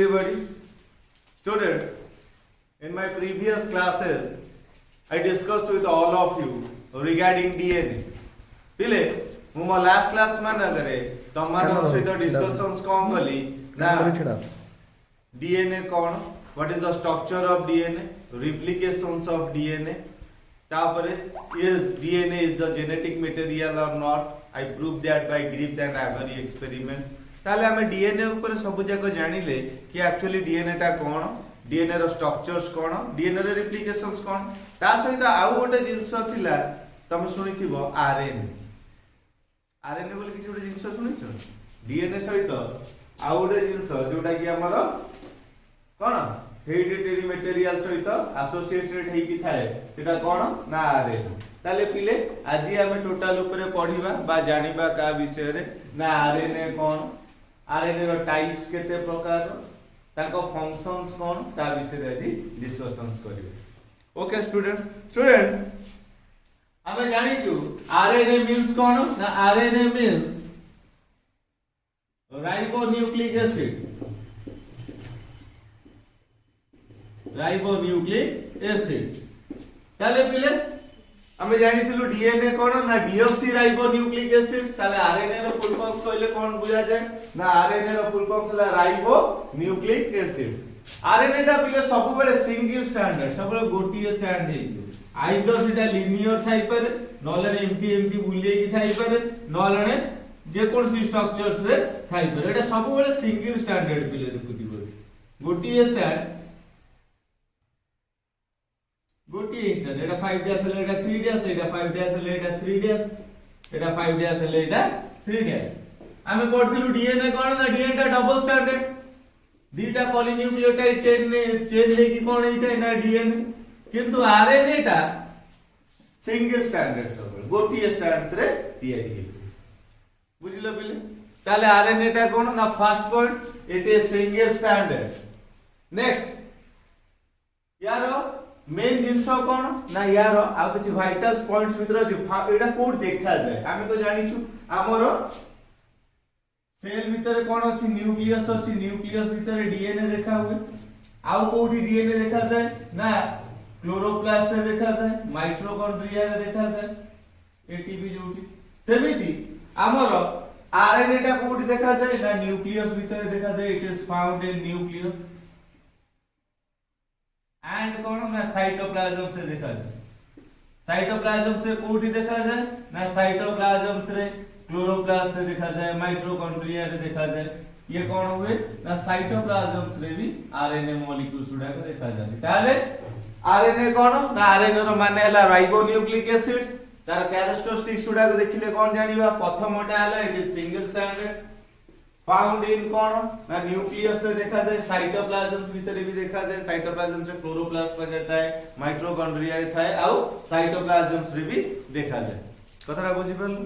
Everybody, students, in my previous classes, I discussed with all of you regarding DNA. पिले मु मो last class मानकरे तमारो सहित discussions कोन कली ना DNA cone, what is the structure of DNA, replications of DNA, तापरे is DNA is the genetic material or not. I proved that by Griffith and Avery experiments. ताले हमें DNA ऊपर सब जाक जानिले कि एक्चुअली डीएनए टा कोन, डीएनए रो structures कोन, DNA रो रिप्लिकेशंस कोन, ता सहित आउ गोटे जिंस थिला तमे सुनिथिबो आरएनए। आरएनए बोली किछ गोटे जिंस सुनिछो डीएनए सहित आउ गोटे जिंस जोटा कि हमर कोन हेरिडिटरी मटेरियल सहित एसोसिएटेड हे कि थाए सेटा कोन ना आरएनए। ताले पिले आज हमें टोटल ऊपर पढिबा बा जानिबा का विषय रे ना आरएनए कोन, आरएनए रो टाइप्स केते प्रकार, ताको फंक्शंस कोन, ता विषय रे आज डिस्कशंस करिवे। ओके स्टूडेंट्स हमें जानि छु आरएनए मींस कोन ना RNA means ribonucleic acid, ribonucleic acid. ताले पिले हमें जानिथिलु डीएनए कोन ना डीओसी राइबोन्यूक्लिक एसिड। ताले आरएनए रो फुल फॉर्म कहले कोन बुझा जाय ना आरएनए रो फुल फॉर्म छला राइबोन्यूक्लिक एसिड। आरएनए टा पिले सब बेले सिंगल स्टैंडर्ड, सब बेले गोटिए स्टैंड हेइयो, आइदर सेटा लिनियर थाइ पारे नले एमटी बुलिए कि थाइ पारे नले जे कोन सी स्ट्रक्चर्स रे थाइ पारे। एटा सब बेले सिंगल स्टैंडर्ड पिले देखुथिबो, गोटिए स्टैंड्स गोटी इंस्टेंट एटा 5 डैश ले एटा 3 डैश, एटा 5 डैश ले एटा 3 डैश, एटा 5 डैश ले एटा 3 डैश। हमें पढ़थिलु डीएनए कोन ना डीएनए टा डबल स्टैंडर्ड, दीटा पॉलीन्यूक्लियोटाइड चेन ले कि कोन हेइते ना डीएनए, किंतु आरएनए टा सिंगल स्टैंडर्ड सब गोटी स्टैंड्स रे तयारी हे। बुझिलो पिले ताले आरएनए टा कोन ना first point it is single standard. Next यारो मेन जिंस कोन ना यार आ किछ वाइटल पॉइंट्स भीतर अछि एटा कोड देखा जाय। हमें तो जानि छु हमरो सेल भीतर कोन अछि न्यूक्लियस अछि, न्यूक्लियस भीतर डीएनए देखा हुए, आउ कोडी डीएनए देखा जाय ना क्लोरोप्लास्ट रे देखा जाय, माइटोकॉन्ड्रिया रे देखा जाय, एटीपी जोटी सेमिति हमरो आरएनए टा कोडी देखा जाय ना न्यूक्लियस भीतर देखा जाय, it is found in nucleus and कोन ना साइटोप्लाज्म से देखा जाए। साइटोप्लाज्म से कोठी देखा जाए ना साइटोप्लाज्म से क्लोरोप्लास्ट से देखा जाए, माइटोकॉन्ड्रिया रे देखा जाए। ये कौन हुए ना साइटोप्लाज्म से भी आरएनए मॉलिक्यूल्स गुडा को देखा जाए। ताले आरएनए कौन ना आरएनए रो माने हला राइबोन्यूक्लिक एसिड्स, तार कैरेक्टरिस्टिक्स गुडा को देखिले कौन जानिबा। प्रथमटा हला it is single standard found in कौन ना न्यूक्लियस से देखा जाए, साइटोप्लाज्म भीतर भी देखा जाए, साइटोप्लाज्म से क्लोरोप्लास्ट बनेता है, माइटोकॉन्ड्रिया रे थाए आउ साइटोप्लाज्म से भी देखा जाए। कथरा बुझि परलो,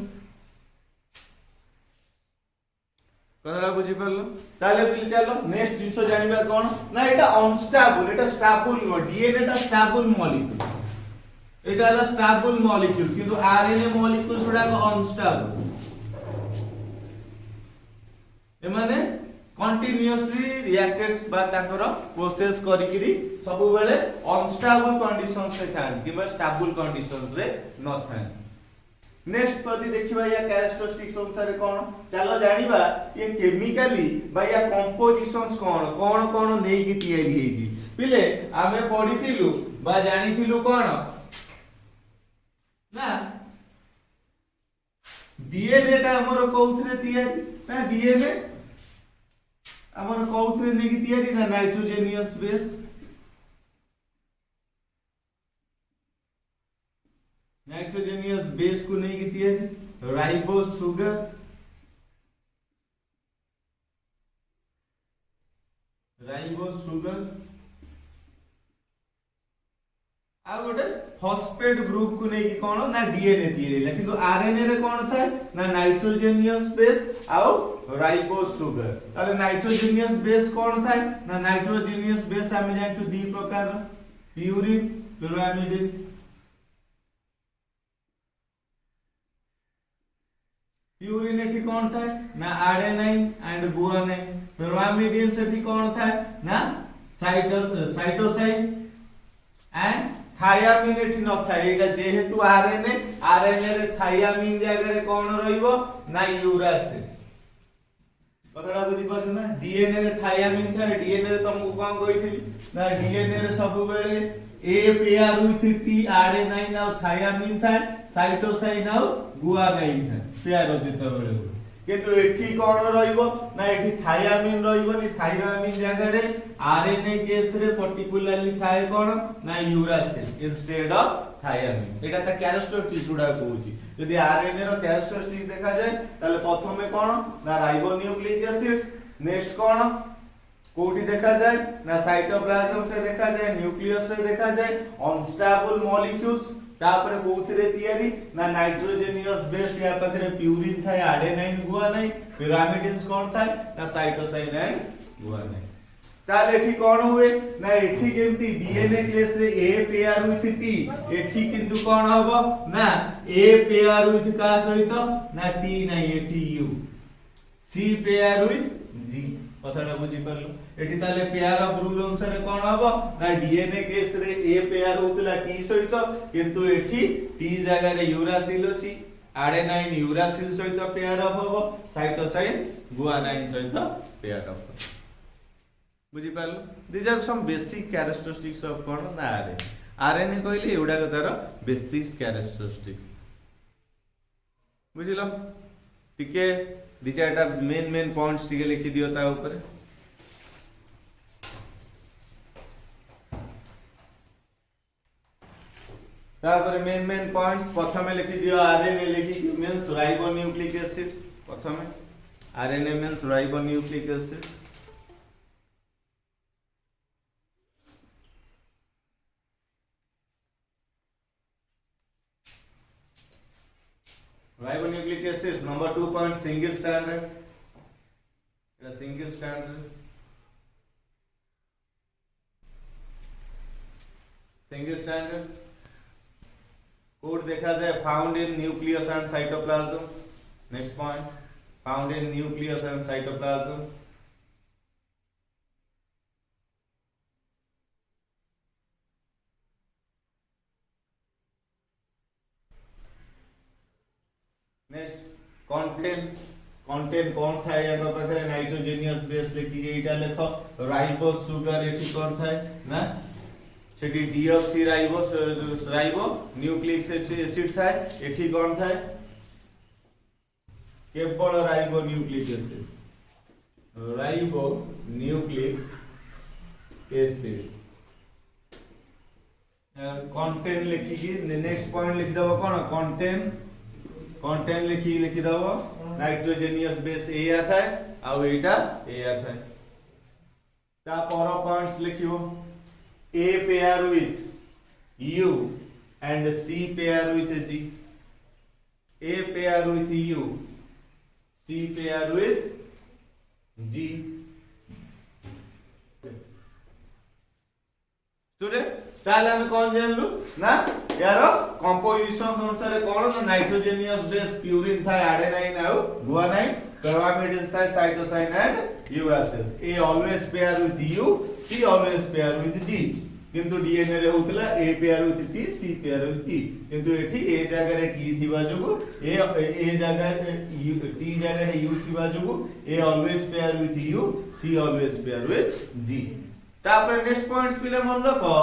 कथरा बुझि परलो। ताले पिल चलो नेक्स्ट जिंस जानिबा कोन ना एटा अनस्टेबल, एटा स्टेबल नो डीएनए टा स्टेबल मॉलिक्यूल, एटा ला स्टेबल मॉलिक्यूल किंतु आरएनए मॉलिक्यूल सुडा को अनस्टेबल एमाने कंटीन्यूअसली रिएक्टेड बा ताकर प्रोसेस करिकरी सब बेले अनस्टेबल कंडीशंस रे थान किबा स्टेबल कंडीशंस रे न थान। नेक्स्ट प्रति देखिबा या कैरेक्टरिस्टिक्स अनुसार कोन चलो जानिबा ये केमिकली बा या कंपोजिशंस कोन कोन नै कि तयारी हे जी। पिले आमे पढितिलु बा जानितिलु कोन ना डीएनए टा हमर कोउथरे तयारी ना डीएनए हमर कोउथरे नै कि तयारी ना नाइट्रोजेनियस बेस, नाइट्रोजेनियस बेस को नै कि तयारी राइबोस सुगर, राइबोस सुगर आ गोटे फॉस्फेट ग्रुप को नै कि कोन ना डीएनए तयारी, किंतु आरएनए रे कोन थाए ना नाइट्रोजेनियस बेस आउ राइबोस सुगर। ताले नाइट्रोजेनियस बेस कोन थाए ना नाइट्रोजेनियस बेस हम जानि छु दी प्रकार प्यूरिन, पिरामिडिन। प्यूरिन एठी कौन थाए ना आडेनाइन एंड गुआनाइन, पिरामिडिन सेठी कौन थाए ना साइटोसाइन एंड थायामिन एठी न थाए। एटा जेहेतु आरएनए रे थायामिन जगह रे कौन रहिबो ना यूरासिल। कथाटा बुझी पाछ ना, डीएनए रे थायामिन थाए, डीएनए रे तुमको कोन कहिथिली ना डीएनए रे सब बेले ए पेयर विथ टी आडेनाइन और थायामिन थाए, साइटोसाइन और गुआनाइन थाए पेयर दित बेले। किंतु एठी कोन रहिबो ना एठी थायामिन रहिबोनी, थायामिन जगह रे आरएनए केस रे पर्टिकुलरली थाए कोन ना यूरासिल इंस्टेड ऑफ थायामिन। एटा ता कैरेक्टरिस्टिक्स गुडा कहूची। यदि आरएनए रो कैरेक्टरिस्टिक्स देखा जाए ताले प्रथमे कोन ना राइबोन्यूक्लिक एसिड्स, नेक्स्ट कोन कोठी देखा जाए ना साइटोप्लाज्म से देखा जाए, न्यूक्लियस से देखा जाए, अनस्टेबल मॉलिक्यूल्स, तापरे कोथिरे तयारी ना नाइट्रोजेनियस बेस या पाखरे प्यूरिन थाए, आडेनाइन गुआनाइन, पिरामिडिन्स कोन थाए ना साइटोसाइन एंड गुआनाइन। ताले एठी कोन हुए ना एठी जेमती डीएनए केस रे ए पेयर विथ टी, एठी किंतु कोन हबो ना ए पेयर विथ का सहित ना टी नै एठी यू, सी पेयर विथ जी। कथाटा बुझी परलो। एठी ताले पेयर ऑफ रूल अनुसार कोन हबो ना डीएनए केस रे ए पेयर होतला टी सहित, किंतु एठी टी जगह रे यूरासिल अछि, आडेनाइन यूरासिल सहित पेयर ऑफ हबो, साइटोसाइन गुआनाइन सहित पेयर ऑफ। बुझी पारलो। This are some basic characteristics of कोन ना आरएनए। आरएनए कहले एउडा को तार बेसिक कैरेक्टरिस्टिक्स बुझिलो। टिके दी चारटा मेन पॉइंट्स टिके लिखि दियो ता ऊपर। तापर मेन पॉइंट्स प्रथमे लिखि दियो आरएनए लिखि दियो मींस राइबोन्यूक्लिक एसिड्स। प्रथमे RNA means ribonucleic acids. Ribonucleic acids, number 2 point, single stranded. A single stranded. Single stranded. Code देखा जाए found in nucleus and cytoplasm. Next point, found in nucleus and cytoplasm. Next contain कौन थाए या पाखरे नाइट्रोजेनियस base लेखि एटा लेख ribo sugar एठी कौन थाए ना सेठी डीऑक्सी राइबो न्यूक्लिक एसिड थाए, एठी कौन थाए केवल ribo nucleic acid, ribo nucleic acid. Contain लिखि नेक्स्ट पॉइंट लिख दबो कोन कंटेन लिखि दबो नाइट्रोजेनियस बेस ए आता है आ एटा ए आता है। ता पर पॉइंट्स लिखिबो A pair with U and C pair with G, A pair with U, C pair with G. सुने ताले हम कौन जानलु ना यार कंपोजिशन अनुसार कोन ना नाइट्रोजेनियस बेस प्यूरिन था, आडेनाइन आउ गुआनाइन, पिरामिडिन्स था, cytosine and uracils. A always pair with U, C always pair with G. किंतु डीएनए रे होतला A pair with T, C pair with G. किंतु एठी ए जगह रे टी थिबा जुगु ए जगह टी जगह रे यू थिबा जुगु A always pair with U, C always pair with G. तापर नेक्स्ट पॉइंट्स पिले मन रखो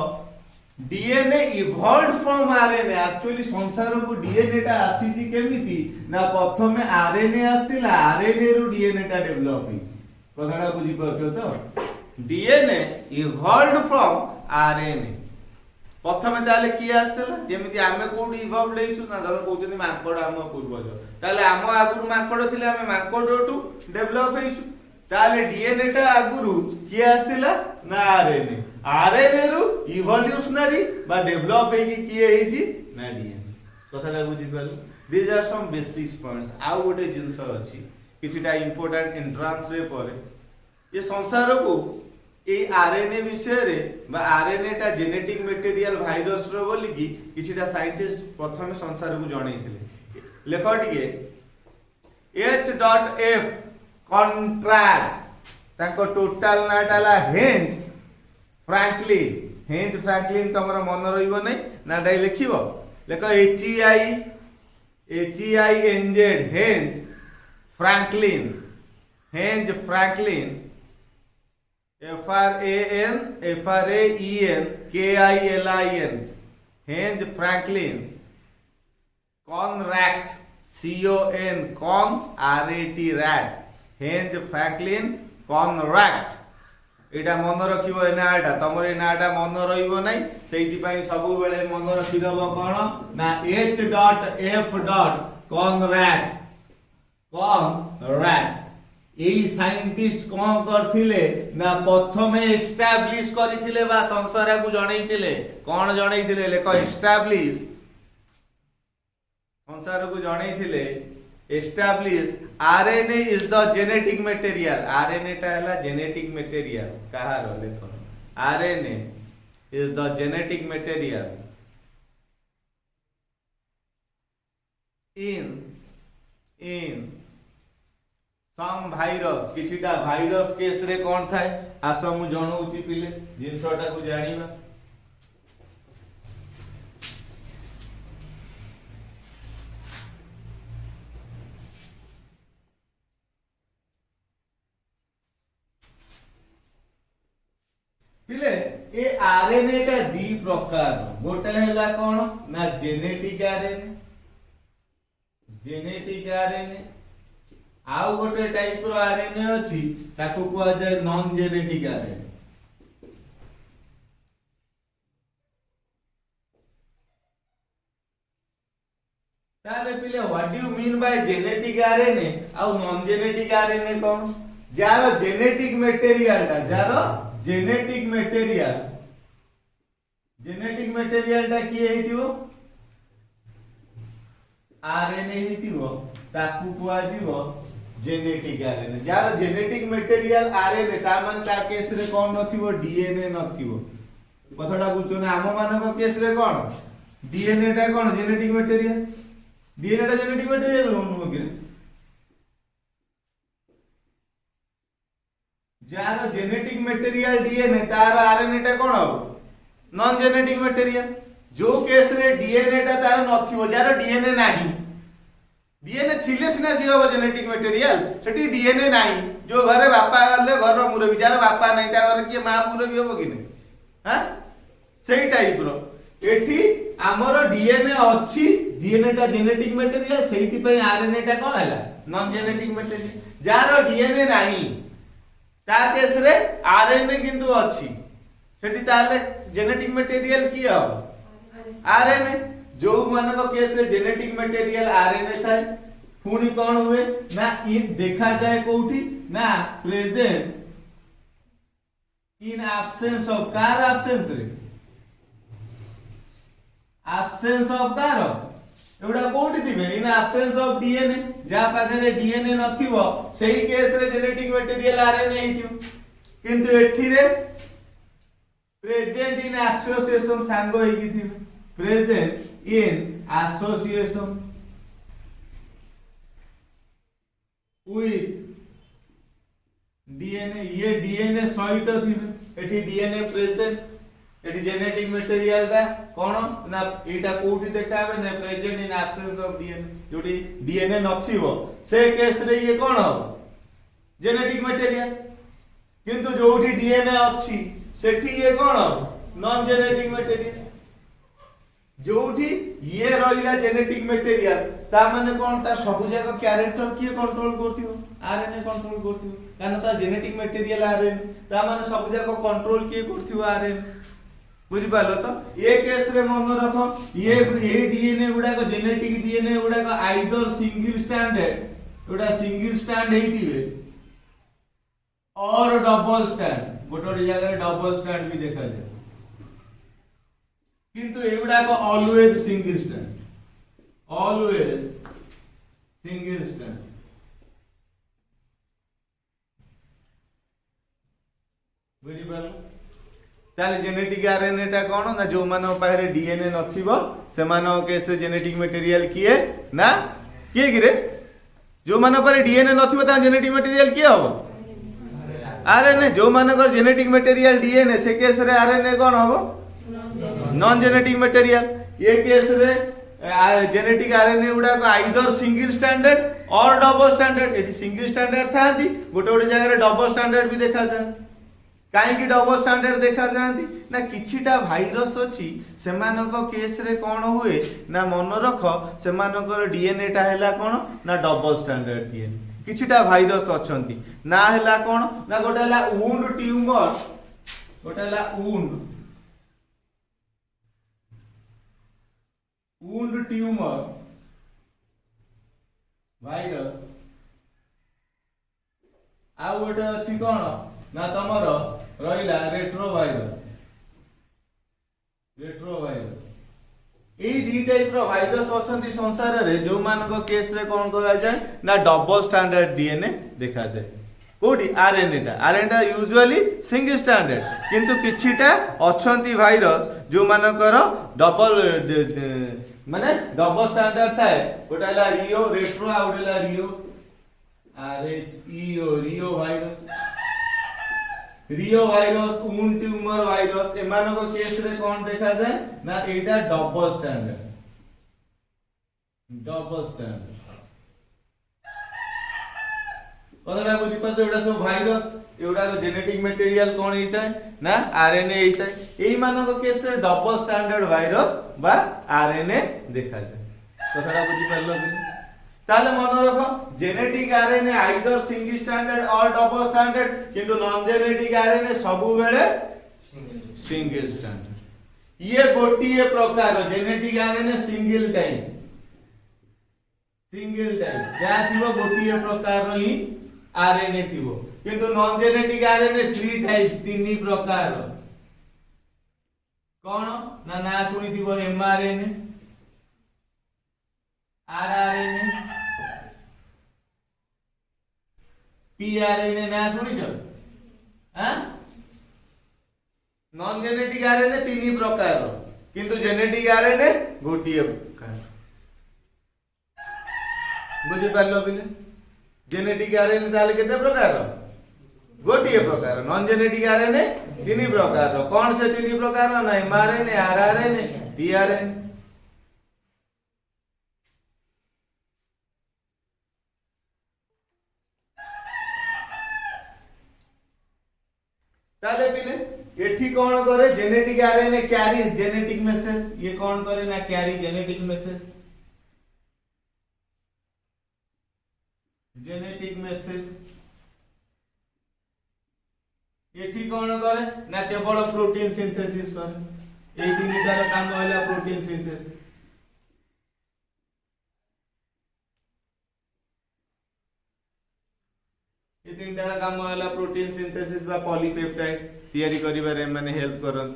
DNA evolved from RNA. Actually संसार को डीएनए टा आसीजी केमिति ना प्रथमे आरएनए आस्तिला, आरएनए रु डीएनए टा डेवलप हिची। कथाटा बुझी परछो तो डीएनए इवॉल्वड फ्रॉम आरएनए। प्रथमे ताले की आस्तिला जेमिति आमे कोडी इवॉल्व लेइछु ना धर कहउछनी माकड़ आम पूर्वज, ताले आम आगुरु माकड़ थिले, आमे माकड़टू डेवलप हेइछु। ताले डीएनए टा आगुरु की आस्तिला ना आरएनए, आरएनए रु इवोल्यूशनरी बा डेवलप हेगी किए हेजी ना डीएनए। कथाटा बुझी पालो। This are some basic points. आउ गोटे जिंस अछि किछिटा इंपोर्टेंट एंट्रांस रे परे ये संसार को ए आरएनए विषय रे बा आरएनए टा जेनेटिक मटेरियल वायरस रो बोली कि किछिटा साइंटिस्ट प्रथमे संसार को जणैथिले। लेख टिके H dot F contract ताको टोटल नाटाला हेंज फ्रैंकलिन हेंज फ्रैंकलिन तमरा मन रहिबो नै नाडाई लिखिबो लेखो HEINZ Heinz Franklin FRANKLIN Heinz Franklin Conrat CON RAT Heinz Franklin Conrat एटा मन रखिबो ए नाटा तमरे नाटा मन रहिबो नै सेहि पई सब बेले मन रखि दबो कोन ना H dot F dot कॉनरैक्ट एई साइंटिस्ट कोन करथिले ना प्रथमे एस्टैब्लिश करिथिले बा संसार को जणैथिले कोन जणैथिले लेखो एस्टैब्लिश संसार को जणैथिले establish RNA is the genetic material RNA टा हला जेनेटिक मटेरियल कहारो लेखो RNA is the genetic material in some virus किछिटा वायरस केस रे कोन थाए आसो मु जणौची पिले जिंसटा को जानिबा पिले ए आरएनए टा दी प्रकार गोटे हैला कोन ना जेनेटिक आरएनए आउ गोटे टाइप रो आरएनए अछि ताको कुआ जाय नॉन जेनेटिक आरएनए ताले पिले what do you mean by genetic RNA आउ नॉन जेनेटिक आरएनए कोन जारो जेनेटिक मटेरियल टा किए हेतिवो आरएनए हेतिवो ताकू कुआ जीवो जेनेटिक आरएनए जारो जेनेटिक मटेरियल आरएनए ता मान ता केस रे कोन नथिवो डीएनए नथिवो कथडा बुझो ना हम मानक केस रे कोन डीएनए टा कोन जेनेटिक मटेरियल मगिरे जारो जेनेटिक मटेरियल डीएनए तार आरएनए टा कोन हो नॉन जेनेटिक मटेरियल जो केस रे डीएनए टा तार नथिवो जारो डीएनए नाही डीएनए थिले सिना सी हो जेनेटिक मटेरियल सेठी डीएनए नाही जो घरे बापा गले घर रो मुरबी जारो बापा नाही ता घर के मां मुरबी हो कि नै हां सेही टाइप रो एठी हमरो डीएनए अछि डीएनए टा जेनेटिक मटेरियल सेही पई आरएनए टा कोन हैला नॉन जेनेटिक मटेरियल जारो डीएनए नाही ता केस रे आरएनए किंतु अछि सेठी ताले जेनेटिक मटेरियल की हो आरएनए जो मानक केस रे जेनेटिक मटेरियल आरएनए थाए पुनी कोन हुए ना इ देखा जाए कोठी ना present in absence of car absence रे एब्सेंस ऑफ कार एवडा कोठी दिबे इन एब्सेंस ऑफ डीएनए जा पाखरे डीएनए नथिवो सेही केस रे जेनेटिक मटेरियल आरएनए हिथियो किंतु एठी रे प्रेजेंट इन एसोसिएशन सांगो हेकी थिबे present in association with DNA ये डीएनए सहित थिबे एठी डीएनए प्रेजेंट एटी जेनेटिक मटेरियल दा कोन ना एटा कोठी देखाबे ना present in absence of DNA जोटी डीएनए नथिबो से केस रे ये कोन हो जेनेटिक मटेरियल किंतु जोठी डीएनए अछि सेठी ये कोन हो नॉन जेनेटिक मटेरियल जोठी ये रहिला जेनेटिक मटेरियल ता माने कोन ता सब जगह कैरेक्टर किए कंट्रोल करथियो आरएनए कंट्रोल करथियो कारण ता जेनेटिक मटेरियल आरएनए ता माने सब जगह कंट्रोल किए करथियो आरएनए बुझि पालो तो ये केस रे मन रखो ये डीएनए गुडा को जेनेटिक डीएनए गुडा को आइदर सिंगल स्टैंडर्ड गुडा सिंगल स्टैंड हेतिबे और डबल स्टैंड गोटे जगह डबल स्टैंड भी देखा जाए किंतु एगुडा को ऑलवेज सिंगल स्टैंड बुझि पालो ताले जेनेटिक आरएनए टा कोन ना जो मानो पाहरे डीएनए नथिबो से मानो केस रे जेनेटिक मटेरियल किए ना किए गिरे जो मान पर डीएनए नथिबो ता जेनेटिक मटेरियल किए हो आरएनए जो मानकर जेनेटिक मटेरियल डीएनए से केस रे आरएनए कोन हबो नॉन जेनेटिक मटेरियल ये केस रे जेनेटिक आरएनए गुडा को आइदर सिंगल स्टैंडर्ड और डबल स्टैंडर्ड एटी सिंगल स्टैंडर्ड थांती गोटे गोटे जगह रे डबल स्टैंडर्ड भी देखा जाए कहीं डबल स्टैंडर्ड देखा जाती ना किछिटा भाइरस अच्छी से केस रे कौन हुए ना मन रख से डीएनए टा हैला कौन ना डबल स्टैंडर्ड डीएनए किछिटा भाइरस अच्छी ना हैला कौन ना गोटे हैला वुंड ट्यूमर गोटे हैला वुंड ट्यूमर भाइरस आ गोटे अच्छी कौन ना तमर रहिला रेट्रोवायरस दी टाइप रो भाइरस अछंती संसार रे जो मानको केस रे कोन करा जाय ना डबल स्टैंडर्ड डीएनए देखा जाय कोठी आरएनए टा यूजुअली सिंगल स्टैंडर्ड किंतु किछिटा अछंती भाइरस जो मानकर डबल माने डबल स्टैंडर्ड थाए गोटा ला रियो रेट्रो आ गोटा ला reo R H E O reo virus wound tumour virus एमानको केस रे कोन देखा जाय ना एटा डबल स्टैंडर्ड कतरा बुझी पातो एटा सब भाइरस एउडा जेनेटिक मटेरियल कोन हेता ना आरएनए हेता एई मानको केस रे डबल स्टैंडर्ड वायरस बा आरएनए देखा जाय कतरा बुझी पारलो ताले मन रख genetic RNA either single standard और डबल स्टैंडर्ड किंतु नॉन जेनेटिक आरएनए सबु बेले सिंगल स्टैंडर्ड ये गोटिए प्रकार जेनेटिक आरएनए सिंगल टाइप क्या थिबो गोटिए प्रकार ही आरएनए थिबो किंतु non genetic RNA three types तीन प्रकार कौन ना सुनी थिबो एमआरएनए आरआरएनए पीआरएनए ना सुनी छ हां नॉन जेनेटिक आरएनए तीन प्रकार किंतु जेनेटिक आरएनए गोटिए प्रकार बुझी पारलो बिले जेनेटिक आरएनए ताले केते प्रकार गोटिए प्रकार नॉन जेनेटिक आरएनए तीन प्रकार कौन से तीन प्रकार ना एमआरएनए आरआरएनए पीआरएनए ताले पिले एठी कौन करे genetic RNA carries genetic message ये कौन करे ना कैरी जेनेटिक मैसेज एठी कौन करे ना केवल प्रोटीन सिंथेसिस करे एई तीनटार काम होला प्रोटीन सिंथेसिस ये तीनटार काम होला प्रोटीन सिंथेसिस बा पॉलीपेप्टाइड तैयारी करिबारे माने हेल्प करन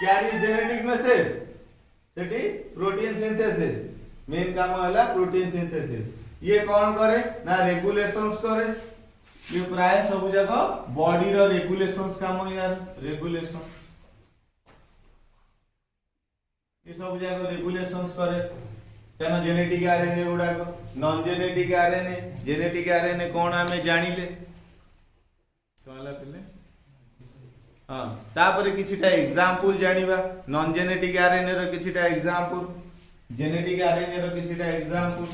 कैरी जेनेटिक मैसेज सेठी प्रोटीन सिंथेसिस मेन काम होला प्रोटीन सिंथेसिस ये कौन करे ना रेगुलेशंस करे ये प्राय सब जगह बॉडी रो रेगुलेशंस काम यार रेगुलेशन ये सब जगह रेगुलेशंस करे तेना जेनेटिक आरएनए गुडा को नॉन जेनेटिक आरएनए कौन हमें जानिले कहला पिले हां तापरे किछिटा एग्जांपल जानिबा नॉन जेनेटिक आरएनए रो किछिटा एग्जांपल जेनेटिक आरएनए रो किछिटा एग्जांपल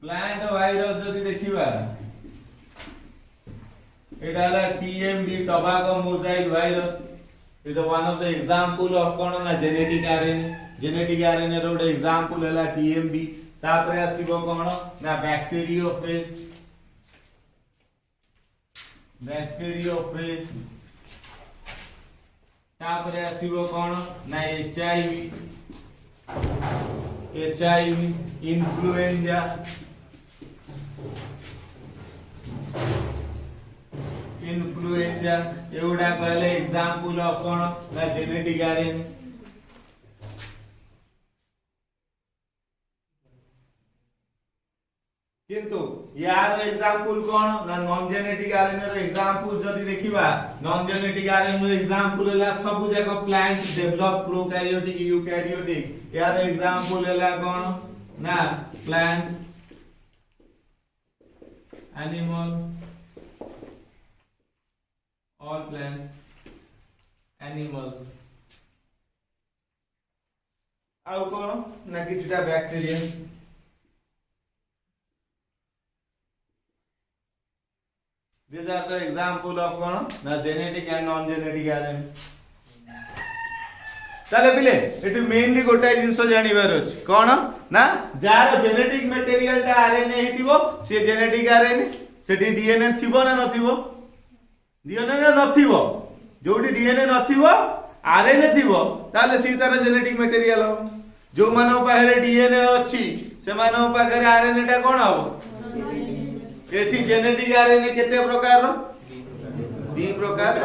प्लांट वायरस जदि देखिबा एडाला TMV tobacco mosaic virus is one of the example of कोन ना जेनेटिक आरएनए रो एग्जांपल हला टीएमवी तापरे आसीबो कोन ना बैक्टीरियोफेज तापरे आसीबो कोन ना एचआईवी इन्फ्लुएंजा इन्फ्लुएंजा एगुड़ा कहले एग्जांपल ऑफ कोन ना जेनेटिक आरएनए किंतु यार एग्जांपल कोन ना नॉन जेनेटिक आरएनए रो एग्जांपल जदी देखिबा नॉन जेनेटिक आरएनए रो एग्जांपल हला सब जाक प्लांट डेवलप प्रोकैरियोटिक यूकैरियोटिक यार एग्जांपल हला कोन ना plant animal all plants animals आउ कोन ना किछटा bacteria these are the example of कोन ना genetic and non genetic RNA ताले पिले एटु मेनली गोटाय जिंस जानिबार अछि कोन ना जार जेनेटिक मटेरियल ता आरएनए हेतिबो से जेनेटिक आरएनए सेठी डीएनए थिबो ना नथिबो डीएनए नथिबो जोडी डीएनए नथिबो आरएनए थिबो ताले सी तार जेनेटिक मटेरियल हो जो मानो पाखरे डीएनए अछि से मानो पाखरे आरएनए ता कोन हो एठी जेनेटिक आरएनए केते प्रकार रो दी प्रकार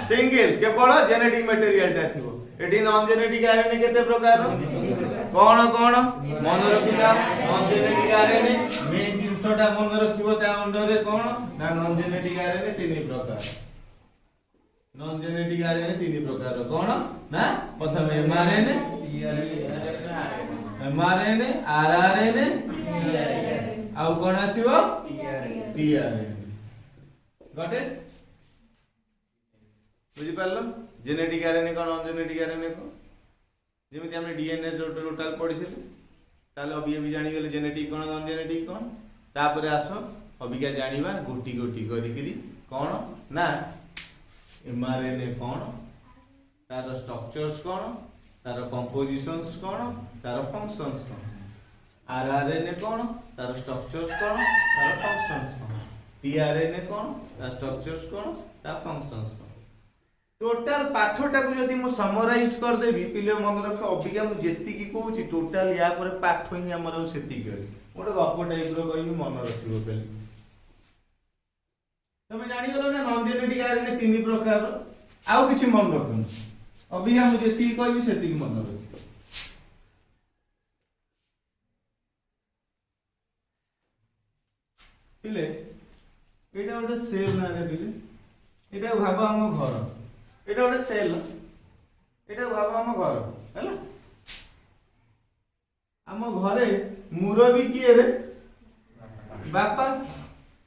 सिंगल केवल जेनेटिक मटेरियल ता थिबो एठी नॉन जेनेटिक आरएनए केते प्रकार रो कोन कोन मन रखिला नॉन जेनेटिक आरएनए मेन जिंसटा मन रखिबो ता अंडर रे कोन ना नॉन जेनेटिक आरएनए तीन प्रकार नॉन जेनेटिक आरएनए तीन प्रकार कोन ना प्रथम एमआरएनए एमआरएनए आरआरएनए आउ कोन आसीबो टीआरएनए गॉट इट बुझि पारलो जेनेटिक आरएनए कोन नॉन जेनेटिक आरएनए कोन जेमिति हमने डीएनए जो टोटल पढिथिले ताले अभी भी जानि गेले जेनेटिक कोन नॉन जेनेटिक कोन तापरे आसो अबिका जानिबा गोटी गोटी करिकरी कोन ना एमआरएनए कोन तार स्ट्रक्चर्स कोन तार कंपोजिशंस कोन तार फंक्शंस कोन आरआरएनए कोन तार स्ट्रक्चर्स कोन तार फंक्शंस कोन टीआरएनए कोन तार स्ट्रक्चर्स कोन तार फंक्शंस कोन टोटल पाठटा को जदी मु समराइज कर देबी पिले मन रख अबिका मु जेति की कहूची टोटल या पर पाठ ही हमर सेति के मोटे गप टाइप रो कहबी मन रखिबो पेली तमे जानि गलो ना नॉन जेनेटिक आरएनए तीन प्रकार आउ किछि मन रखनु अबिका मु जेति कहबी सेति की मन रख पिले एटा ओटे सेल ना रे पिले एटा भाबा हम घर एटा ओटे सेल एटा भाबा हम घर हैला हम घरे मुरबी किए रे बापा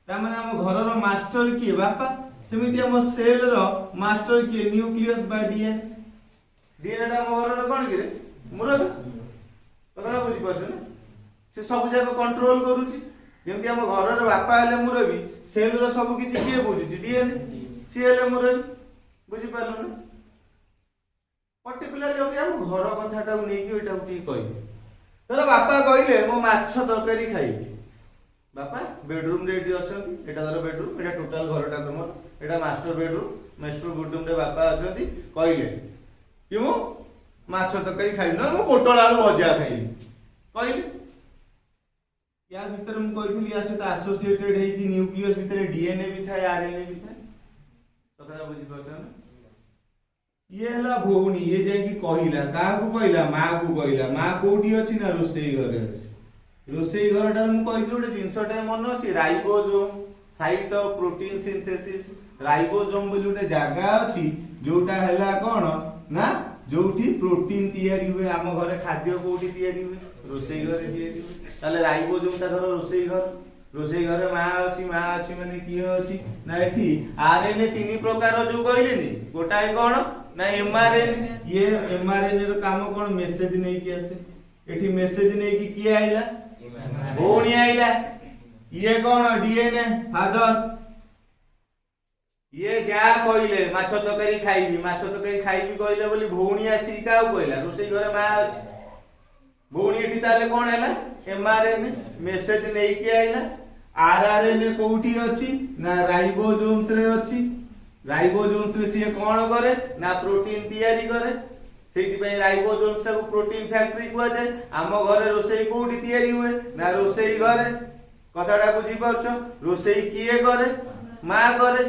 ता माने हम घर रो मास्टर किए बापा सेमिति हम सेल रो मास्टर किए न्यूक्लियस बाय डीएनए डीएनए ता हम घर रो कोन कि रे मुरबी तोरा बुझि परछ ना से सब जाक कंट्रोल करूची जेमति हम घर रो बापा हेले मुरबी सेल रो सब किछि किए बुझुची डीएनए सी हेले मुरबी बुझि पारलो ना पर्टिकुलरली ओके हम घर कथाटा नै कि एटा उठी कहि तोरा बापा कहिले मो माछ तरकारी खाइबी बापा बेडरूम रे एटी अछंती एटा घर बेडरूम एटा टोटल घरटा तमर एटा मास्टर बेडरूम रे बापा अछंती कहिले कि मो माछ तरकारी खाइबी ना मो पोटल आलू भजिया खाइबी कहिले या भीतर मु कहिथली या से एसोसिएटेड है कि न्यूक्लियस भीतर डीएनए भी थाए आरएनए भी थाए तथरा बुझि परछ ना ये हला भौनी ये जाय कि कहिला का को कहिला मां को कहिला मां कोठी अछि ना रोसई घरे अछि रोसई घरटा मु कहिथि ओटे जिंसटा मन अछि ribosome site of protein synthesis ribosome बोली ओटे जागा अछि जोटा हला कोन ना जोठी प्रोटीन तयारी हुए आम घरे खाद्य कोठी तयारी हुए रोसई घरे तयारी हुए ताले राइबोसोम ता धर रोसई घरे मां अछि माने किए अछि ना एठी आरएनए तीन प्रकार जो कहिलेनी गोटाए कोन ना एमआरएनए ये एमआरएनए रो काम कोन मेसेज नै कि आसे एठी मेसेज नै कि किए आइला भौणी आइला ये कोन डीएनए फादर ये क्या कहिले माछ तकारी खाइबी कहिले बोली भौणी आसी का कहिला रोसई घरे मां अछि भौणी एठी ताले कोन हैला एमआरएनए मेसेज नै कि आइला आरआरएनए कोठी अछि ना राइबोसोम्स रे अछि राइबोसोम्स रे से कोन करे ना प्रोटीन तयारी करे सेति पय राइबोसोम्स ता को प्रोटीन फैक्ट्री कुआ जाय आम घरे रोसई कोठी तयारी हुए ना रोसई घरे कथाटा बुझी परछ रोसई किए करे मा करे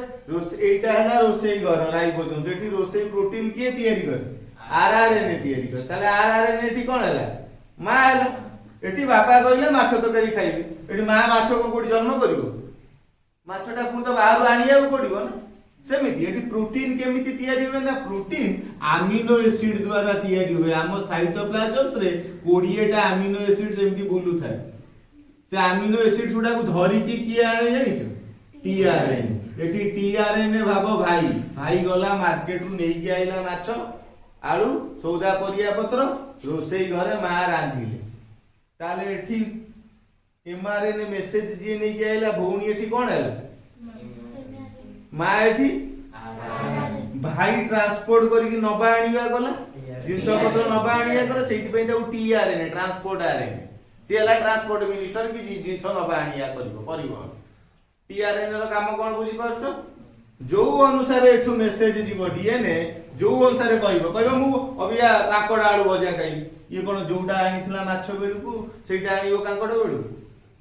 एटा है रोसई घर राइबोसोम सेठी रोसई प्रोटीन किए तयारी करे आरआरएनए तयारी करे ताले आरआरएनए एठी कोन हैला मा हैला एठी बापा कहले माछ तकारी खाइबे एठी मा माछ को कोडी जन्म करिवो माछटा पुर तो बाहर आनिया को पड़िबो ना सेमिति एठी प्रोटीन केमिति तयारी होवे ना प्रोटीन अमीनो एसिड द्वारा तयारी होवे हम साइटोप्लाज्म रे 20 टा अमीनो एसिड सेमिति बुलु थाए से अमीनो एसिड गुडा को धरी की किए आने जानिछो टीआरएनए एठी टीआरएनए भाबो भाई भाई गला मार्केट रु नेई के आइला माछ आलू सौदा परिया पत्र रोसई घरे मा रांधिले ताले एठी एमआरएनए मेसेज जे नेई के आइला भौणी एठी कोन हैला मा एठी भाई ट्रांसपोर्ट करके नबा आनिबा गला जिंस पत्र नबा आनिया करे सेति पई ताऊ टीआरएनए ट्रांसपोर्ट आरएनए से हला ट्रांसपोर्ट मिनिस्टर की जिंस नबा आनिया करबो परिवहन टीआरएनए रो काम कोन बुझी परछो जो अनुसार एठु मेसेज जीवो डीएनए जो अनुसार कहबो मु अबिया काकड़ आलू भजा खाई ये कोन जोडा आनिथिला माछ बेलकु सेटा आनिबो काकड़ बेलु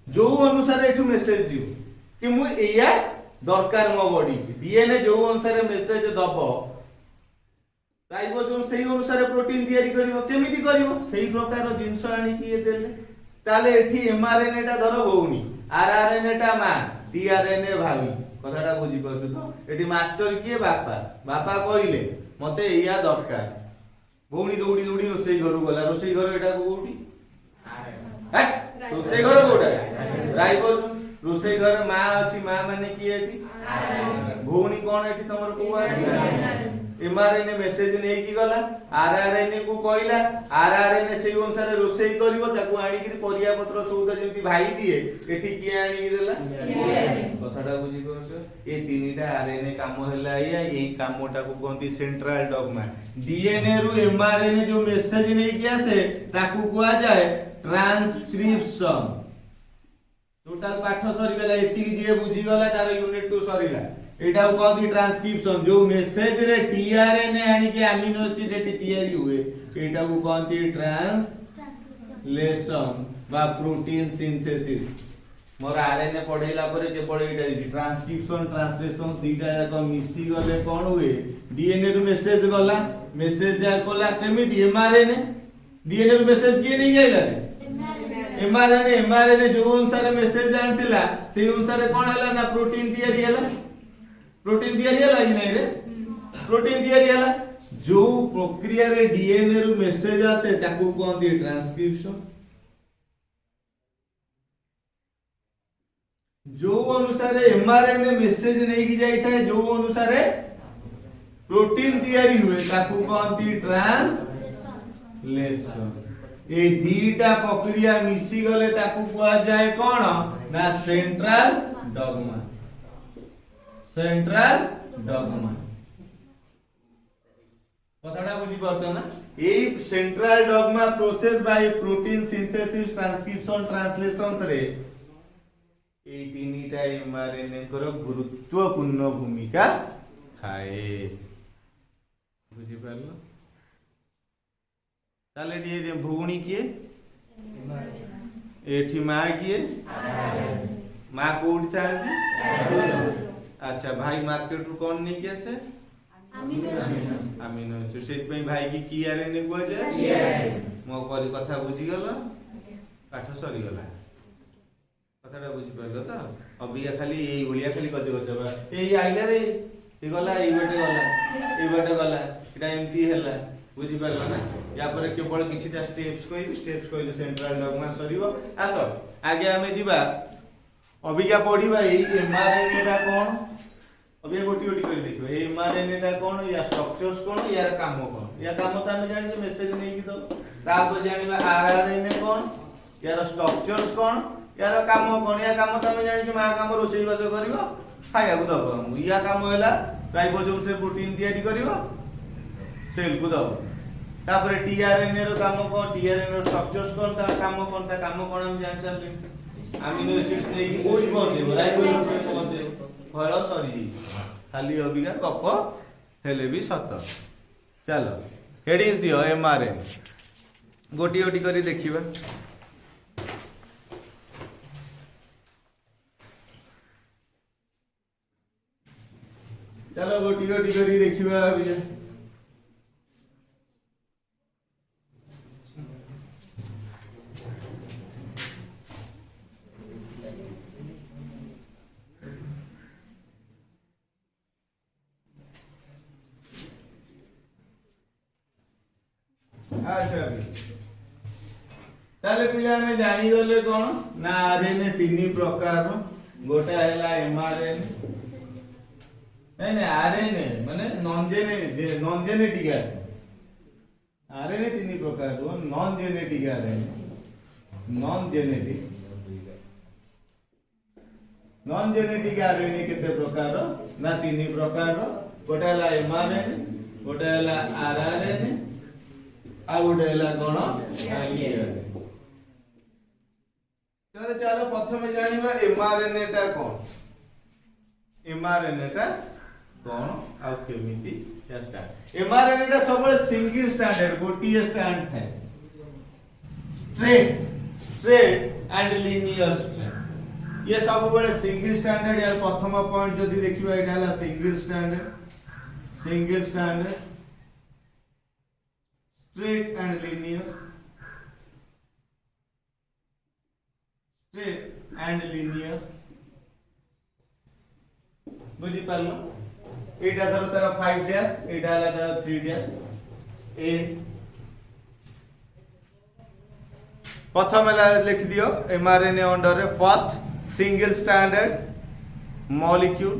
जो अनुसार एठु मेसेज जीवो कि मु एया दरकार मो बॉडी डीएनए जो अनुसार मेसेज दबो राइबोसोम सेही अनुसार प्रोटीन तयारी करिवो केमिति करिवो सेही प्रकार जिंस आनी कि देले ताले एठी एमआरएनए टा धरो होउनी आरआरएनए टा मा टीआरएनए भावी कथाटा बुझी परछु तो एठी मास्टर किए बापा बापा कहिले मते एया दरकार भौणी दौड़ी दौड़ी रोसई घर गला रोसई घर एटा कोठी हट रोसई घर कोठा राइबोसोम रोसई घर मा अछि मा माने की एठी भौणी कोन एठी तमर कोआ एमआरएनए मेसेज नै की गला आरआरएनए को कहला आरआरएनए सेही अनुसार रोसई करबो ताकू आनी कि परिया पत्र सौदा जेंति भाई दिए एठी की आनी कि देला कथाटा बुझी परछ ए तीनटा आरएनए काम हैला एई कामटा को कहंती सेंट्रल डॉगमा डीएनए रु एमआरएनए जो मेसेज नै कि आसे ताकू कुआ जाय ट्रांसक्रिप्शन टोटल पाठ सरी गला एति कि जे बुझी गला तार यूनिट 2 सरीला एटा कहंती ट्रांसक्रिप्शन जो मेसेज रे टीआरएनए आनी के अमीनो एसिड एटी तयारी हुए एटा को कहंती ट्रांसलेशन बा प्रोटीन सिंथेसिस मोर आरएनए पढैला परे केवल एटा ट्रांसक्रिप्शन ट्रांसलेशन दीटा जाक मिसी गले कोन हुए डीएनए रो मेसेज गला मेसेज जा कोला केमिति एमआरएनए डीएनए रो मेसेज के नै गेला एमआरएनए जो अनुसार मेसेज जानतिला से अनुसार कोन हला ना प्रोटीन तयारी हला प्रोटीन तयारी हला कि नै रे प्रोटीन तयारी हला जो प्रक्रिया रे डीएनए रो मेसेज आसे ताकू कहंती ट्रांसक्रिप्शन जो अनुसार एमआरएनए मेसेज नै कि जाई थाए जो अनुसार प्रोटीन तयारी हुए ताकू कहंती ट्रांसलेशन ए दीटा प्रक्रिया मिसी गले ताकू कुआ जाए कोन ना सेंट्रल डॉगमा कथाटा बुझी परछ ना ए central dogma process by protein synthesis transcription translations रे ए तीनटा एमआरएनए कर गुरुत्वपूर्ण भूमिका थाए बुझी परलो ताले दिए भौणी किए एठी मा किए मा कोठी थांती अच्छा भाई मार्केट रु कोन नै केसे अमीनो एसिड सेत पई भाई की आरएनए को जाय मो करी कथा बुझी गलो पाठ सरी गला कथाटा बुझी परलो त अबिया खाली एई ओलिया खाली कजे कजबा एई आइला रे ए गला एई बटे गला एटा एमटी हैला बुझी परलो ना या पर केवल किछिटा स्टेप्स कहले सेंट्रल डॉगमा सरीबो आसो आगे हमें जीवा अबिया पढिबा एई एमआरएनए टा कोन अबिया गोटी गोटी कर देखिबा एई एमआरएनए टा कोन या स्ट्रक्चर्स कोन यार काम कोन या काम त हमें जानि जे मेसेज नै कि तो ताको जानिबा आरआरएनए कोन यार स्ट्रक्चर्स कोन यार काम कोन या काम त हमें जानि जे मा काम रोसई बस करिवो खाया को दबो या काम हैला राइबोसोम से प्रोटीन तयारी करिवो सेल को दबो तापर टीआरएनए रो काम कोन टीआरएनए रो स्ट्रक्चर्स कोन ता काम कोन हम जान चलले अमीनो एसिड्स नै कि कोइ पहुंचे राइबोसोम से पहुंचे फल सरी खाली अबिका कप हेले भी सत चलो हेडिंग्स दियो एमआरएनए गोटी गोटी करी देखिबा चलो गोटी गोटी करी देखिबा अभी। अच्छा ताले पिला में जानी गले कोन ना आरएनए तीन प्रकार गोटा हैला एमआरएनए नहीं नहीं आरएनए माने नॉन जेनेटिक आरएनए तीन प्रकार non genetic RNA non genetic RNA केते प्रकार ना तीन प्रकार गोटा हैला एमआरएनए गोटा हैला आरआरएनए आ गोटे हैला कोन आरएनए। चलो चलो प्रथम जानिबा एमआरएनए टा कोन एमआरएनए टा कोन आ केमिति स्टैंड एमआरएनए टा सबले सिंगल स्टैंडर्ड गोटिए स्टैंड है स्ट्रेट एंड लिनियर स्ट्रैंड ये सब बड़े सिंगल स्टैंडर्ड यार प्रथम पॉइंट जदी देखिबा एटा हला single standard straight and linear straight and linear बुझी पालो एटा धरो तार 5 डैश एटा हला तार 3 डैश 8 प्रथम हला लिख दियो एमआरएनए अंडर रे first single standard molecule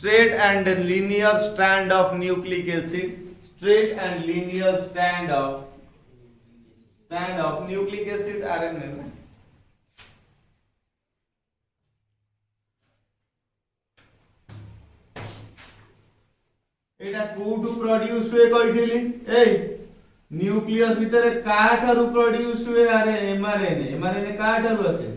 straight and linear strand of nucleic acid straight and linear strand of nucleic acid RNA में एटा कोटू प्रोड्यूस हुए कहिथिली ए न्यूक्लियस भीतर काठारु प्रोड्यूस हुए अरे एमआरएनए काठारु आसे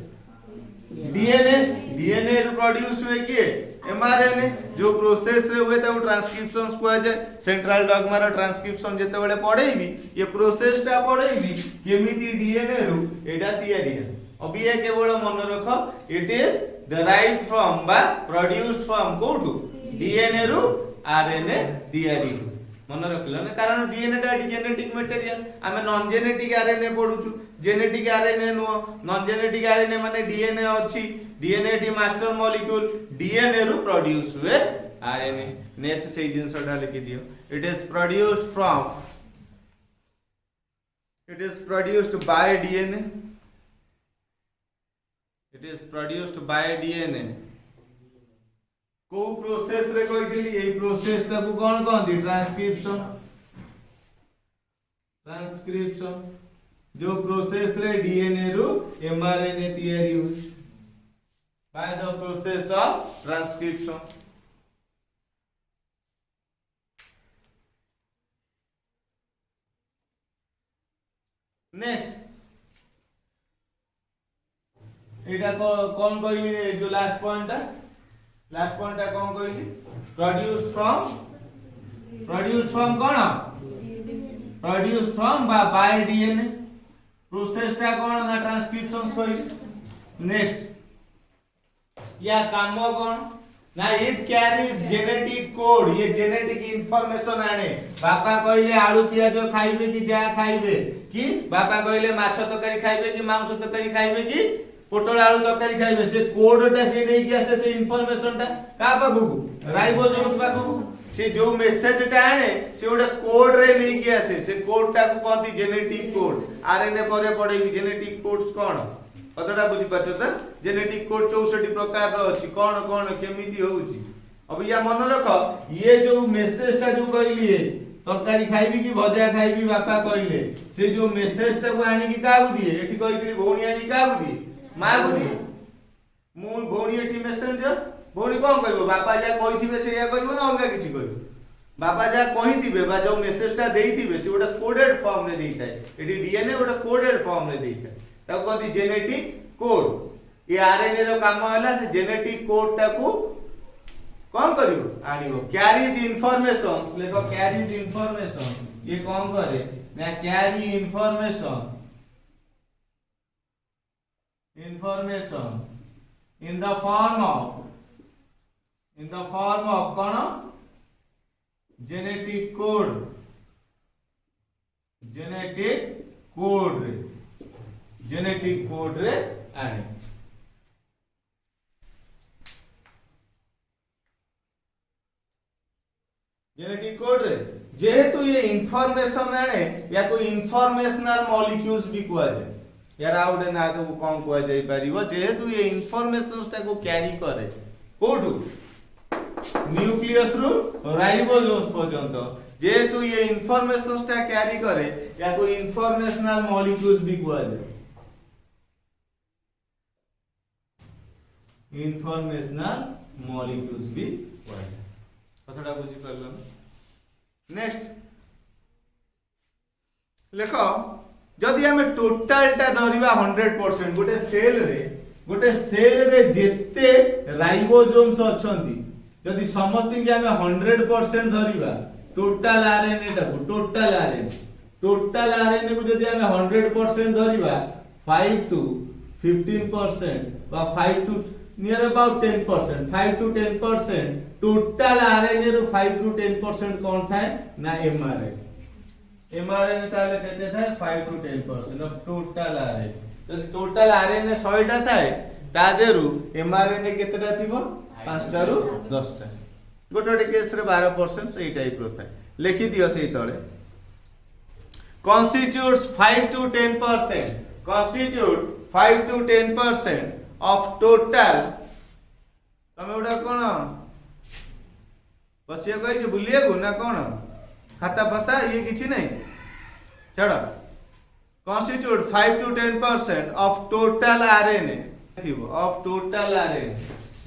डीएनए रु प्रोड्यूस हुए किए एमआरएनए जो प्रोसेस रे हुए ताऊ ट्रांसक्रिप्शन स्क्वायर जाय सेंट्रल डॉगमा रो ट्रांसक्रिप्शन जेते बेले पढेबी ये प्रोसेस टा पढेबी केमिति डीएनए रु एटा तयारी है अब ये केवल मन रखो इट इज derived फ्रॉम बा प्रोड्यूस्ड फ्रॉम कोटू डीएनए रु आरएनए तयारी मन रखलो ना कारण डीएनए टा जेनेटिक मटेरियल आमे नॉन जेनेटिक आरएनए पढुछु जेनेटिक आरएनए नो नॉन जेनेटिक आरएनए माने डीएनए अछि डीएनए टी मास्टर मॉलिक्यूल डीएनए रु प्रोड्यूस हुए आरएनए नेक्स्ट से जिंसटा लिखि दियो it is produced by DNA को प्रोसेस रे कहितली एई प्रोसेस ता को कोन कहंदी ट्रांसक्रिप्शन जो प्रोसेस रे डीएनए रु एमआरएनए तयारी हो by the process of transcription next एटा कोन कहली जो लास्ट पॉइंट कोन कहली produce from cone produce from by DNA process टा कोन ना ट्रांसक्रिप्शन कहली नेक्स्ट या काम कोन ना इट कैरीज जेनेटिक कोड ये जेनेटिक इंफॉर्मेशन आने बापा कहले आलू प्याज खाइबे कि जा खाइबे कि बापा कहले माछ तकारी खाइबे कि मांस तकारी खाइबे कि पोटल आलू तकारी खाइबे से कोडटा से नै कि आसे से इंफॉर्मेशन टा का पाखु राइबोसोम्स पाखु से जो मेसेज टा आने से ओडा कोड रे नै कि आसे से कोड टा को कहती जेनेटिक कोड आरएनए परे पढेबी जेनेटिक कोड्स कोन कतटा बुझी पाछो त जेनेटिक कोड 64 प्रकार रो अछि कोन कोन केमिति होउची अब या मन रख ये जो मेसेज टा जो कहली तरकारी खाइबी कि भजा खाइबी बापा कहले से जो मेसेज टा को आनी कि काहू दिए एठी कहितली भौणी आनी काहू दिए मां को दिए मु भौणी एठी मैसेंजर भौणी कोन कहबो बापा जा कहिथिबे से या कहबो ना अलगा किछि कहबो बापा जा कहिथिबे बा जो मेसेज टा देइथिबे से ओटा कोडेड फॉर्म रे देइथाय एठी डीएनए ओटा कोडेड फॉर्म रे देइथाय ताको कहती जेनेटिक कोड ये आरएनए रो काम होला से जेनेटिक कोड टा को कौन करियो आनिबो कैरीज इंफॉर्मेशन लेखो कैरीज इंफॉर्मेशन ये कौन करे ना carry information information in the form of कौन genetic code रे आने जेनेटिक कोड रे जेहेतु ये इंफॉर्मेशन आने या कोई इंफॉर्मेशनल मॉलिक्यूल्स भी कुआ जाए यार आउटे ना तो कौन कुआ जाई परिबो जेहेतु ये इंफॉर्मेशंस टा को कैरी करे कोठु न्यूक्लियस रु राइबोसोम्स पर्यंत जेहेतु ये इंफॉर्मेशंस टा कैरी करे या कोई इंफॉर्मेशनल मॉलिक्यूल्स भी कुआ जाए इंफॉर्मेशनल मॉलिक्यूल्स भी कुआ जाए कथटा बुझी पारल नेक्स्ट लेख जदि आम टोटाल टा धरिबा 100% गोटे सेल रे जेते राइबोसोम्स अछंती जदि समस्त के आम 100% धरिबा टोटाल आरएनए टा टोटाल आरएनए को जदि आम 100% धरिबा 5 to 15% बा 5 to near about 10% 5 to 10% total RNA रो 5 to 10% कौन था ना एमआरएनए ताले कहते थे 5 to 10% ऑफ टोटल आरएनए जदि टोटल आरएनए 100 टा थाए ता देरु एमआरएनए केतेटा थिबो 5 टा रु 10 टा गोटे केस रे 12% सही टाइप रो थाए लिखि दियो सही तळे constitutes 5 to 10% constitute 5 to 10% of total तमे उडा कोन बसिया कहि जे बुलिया को ना कोन खाता पता ये किछि नहीं छाड़ constitute 5 to 10% of total RNA थिबो of total RNA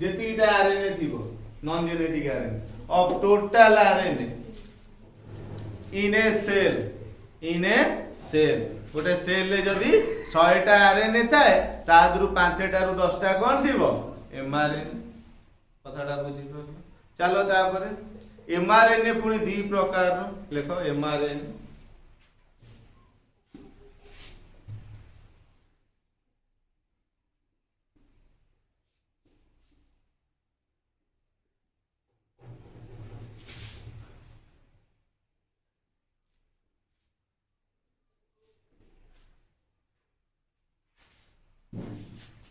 जेतिटा RNA थिबो non genetic RNA of total RNA in a cell गोटे सेल रे जदी 100 टा RNA थाए ता दरु 5 टा रु 10 टा कोन थिबो mRNA कथाटा बुझी पड़ो चलो तापर mRNA पुनी दी प्रकार लेखो mRNA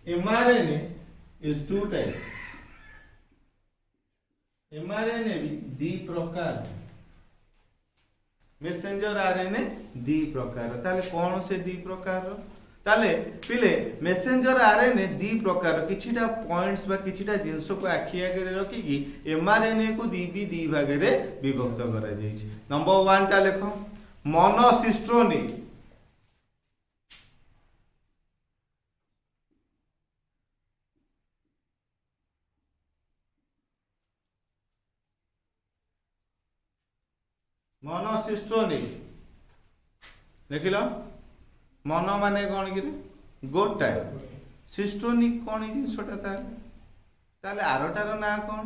mRNA is two types mRNA भी दी प्रकार मेसेंजर आरएनए दी प्रकार ताले कौन से दी प्रकार ताले पिले मेसेंजर आरएनए दी प्रकार किछिटा पॉइंट्स बा किछिटा जिंस को आखि आगे रखी कि mRNA को दी भाग रे विभक्त करा जाई छै नंबर 1 ता लेखो मोनोसिस्टोनिक मोनोसिस्टोनिक देखिलो मोनो माने कोन कि गोटा सिस्टोनिक कोन जिंसटा ताले आरोटार ना कोन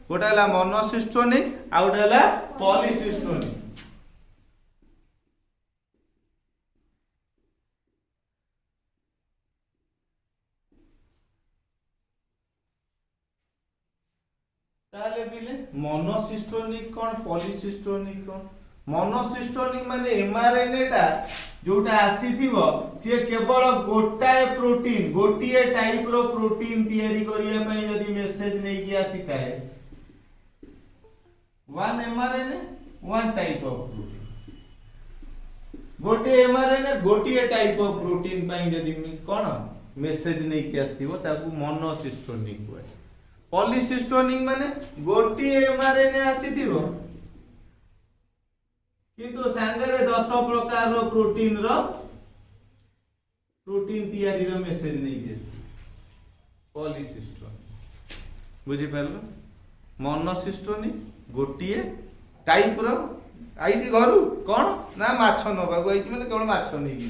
गोटा हला मोनोसिस्टोनिक आउटा हला पॉलीसिस्टोनिक ताले बिले मोनोसिस्टोनिक कोन पॉलीसिस्टोनिक कोन मोनोसिस्टोनिक माने mRNA टा जोटा आसीथिबो से केवल गोटाए प्रोटीन गोटिए टाइप रो प्रोटीन तयारी करिया पई जदी मेसेज नै कि आसीताए one mRNA one type of protein गोटे mRNA गोटिए टाइप ऑफ प्रोटीन पई जदी कोन मेसेज नै कि आसीथिबो ताकू मोनोसिस्टोनिक होय पॉलीसिस्टोनिक माने गोटिए mRNA आसीथिबो किंतु सांगरे 10 प्रकार रो प्रोटीन तयारी रो मेसेज नै के पॉलीसिस्टोनिक बुझी परलो मोनोसिस्टोनिक गोटिए टाइप रो आईजी घरु कोन ना माछ नबा को आईजी माने केवल माछ नै कि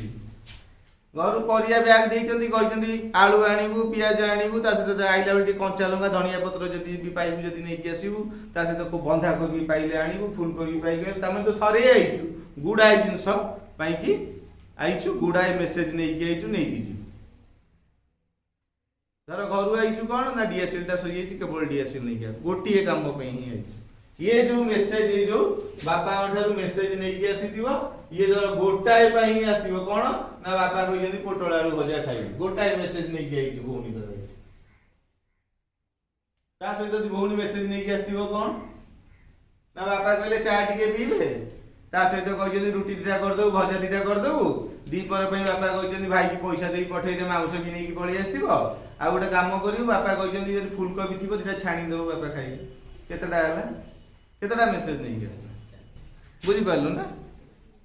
घर परिया बैग देइचंदी कहिचंदी आलू आनिबू पियाज आनिबू ता सहित आइला बेटी कंचा लंका धनिया पत्र जदी भी पाइबू जदी नै कि आसीबू ता सहित को बंधा कोबी पाइले आनिबू फूल कोबी पाइ गेल तामे तो थरे आइचू गुडाई जिंस पाइ कि आइचू गुडाई मेसेज नै कि आइचू नै कि धर घर आईचु कौन ना डीएसएल टा सही केवल डीएसएल नहीं क्या गोटे काम पे ही आईचु ये जो मेसेज ये जो बापा ठार मेसेज नहीं कि आसीथिबो ये धर गोटाए पई ही आसीथिबो कोन ना बापा कहजनी पोटल आलू भजा खाइबे गोटाए मेसेज नहीं कि आईचु भौनी कर ता सहित यदि भौनी मेसेज नहीं कि आसीथिबो कोन ना बापा कहले चा टिके पीबे ता सहित कहजनी रुटी दिटा कर दो भजा दिटा कर दो दीपर पे बापा कहजनी भाई की पैसा देई पठै दे माउस भी नहीं कि पळी आसीथिबो आ गोटे काम करियो बापा कहजनी यदि फूलकोबी थिबो दिटा छाणी देबो बापा खाइ केतेटा हला केतेटा मेसेज नहीं कि बुझी पारलो ना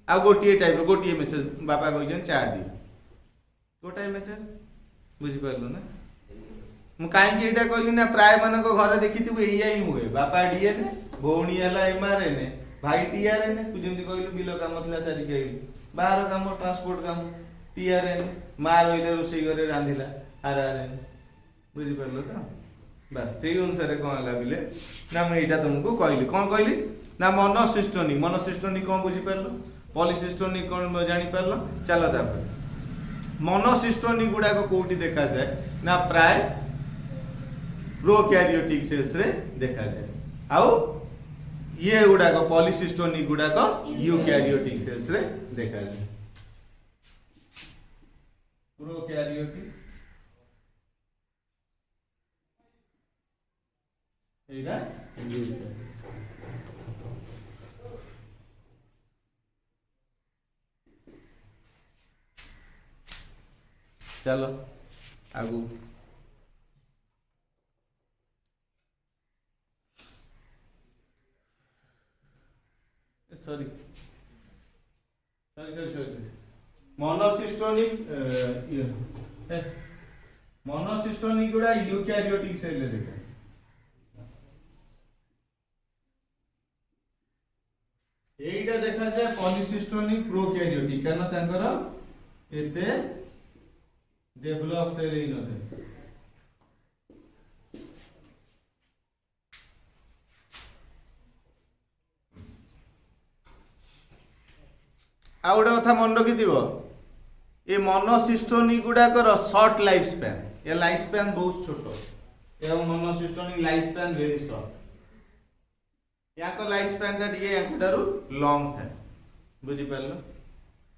आ गोटे टाइप रो गोटे मेसेज बापा कहजन चा दी गोटाए मेसेज बुझी पारलो ना मु काई कि एटा कहली ना प्राय मानक घर देखिथिबु एइया ही हुए बापा डीएन भौणी हला एमआरएन भाई टीआरएन तू जेंति कहलु बिलो काम थला सारी कहलु बाहर काम ट्रांसपोर्ट काम टीआरएन मा रहिले रोसई घरे रांधिला आरआरएन बुझी पारलो तो बस से अनुसार कौन है बिले ना मैं यहाँ तुमको कहली कौन कहली ना मनोसिस्टोनिक कौन बुझी पार पॉलीसिस्टोनिक कौन जानी पार चलो तापर मनोसिस्टोनिक गुड़ाक कोठी देखा जाए ना प्राय प्रोकैरियोटिक सेल्स रे देखा जाए आउ ये गुड़ाक पॉलीसिस्टोनिक गुड़ाक यूकैरियोटिक सेल्स रे देखा जाए प्रोकैरियोटिक चलो आगु सॉरी मोनोसिस्टोनिक गुड़ा यूकैरियोटिक सेल ले देखा एटा देखा जाए पॉलीसिस्टोनिक प्रोकैरियोटिक कारण तांकर एते डेवलप सेल इन नथे आ गोटे कथा मन रखिथिबो ए मोनोसिस्टोनिक गुडाकर शॉर्ट लाइफ स्पैन ये लाइफ स्पैन बहुत छोट एवं monocistronic life span very short या तो लाइफ स्पैन टा टिके याकटारु लॉन्ग था बुझी पारलो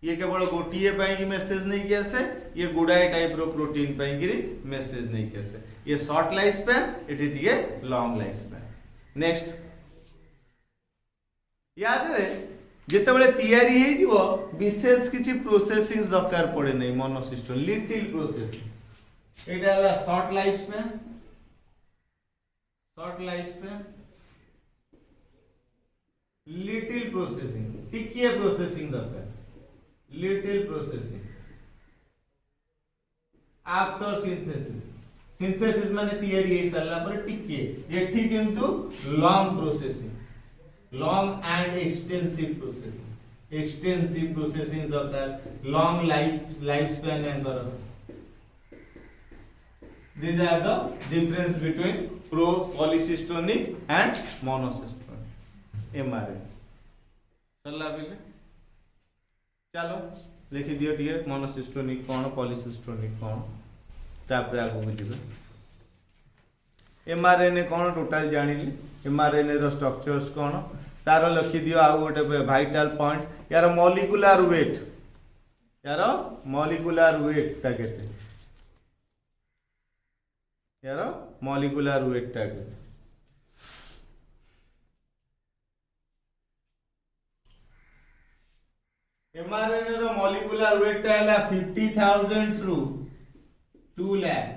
ये केवल गोटिए पई की मेसेज नहीं कि आसे ये गुडाए टाइप रो प्रोटीन पई की मेसेज नहीं कि आसे ये शॉर्ट लाइफ स्पैन एटी टिके लॉन्ग लाइफ स्पैन नेक्स्ट याद रे जेते बेले तयारी हे जीवो विशेष किछि प्रोसेसिंग दरकार पड़े नहीं मोनोसिस्टोन लिटिल प्रोसेसिंग एटा हला short life span little processing टिकिए प्रोसेसिंग दरकार लिटिल प्रोसेसिंग आफ्टर सिंथेसिस माने तयारी हे साला पर टिकिए एठी किंतु long processing long and extensive processing दरकार लॉन्ग लाइफ स्पैन एंकर these are the difference between polycystonic and monocystonic mRNA चला बिले चलो लिखि दियो टिके मोनोसिस्टोनिक कौन पॉलीसिस्टोनिक कौन तापर आगो बुझिबे एमआरएनए कौन टोटल जानिली एमआरएनए रो स्ट्रक्चर्स कौन तार लिखि दियो आ गोटे वाइटल पॉइंट यार मॉलिक्यूलर वेट ता केते यार मॉलिक्यूलर वेट ता केते एमआरएनए रो मॉलिक्यूलर वेट ता हला 50,000 रु 2 lakh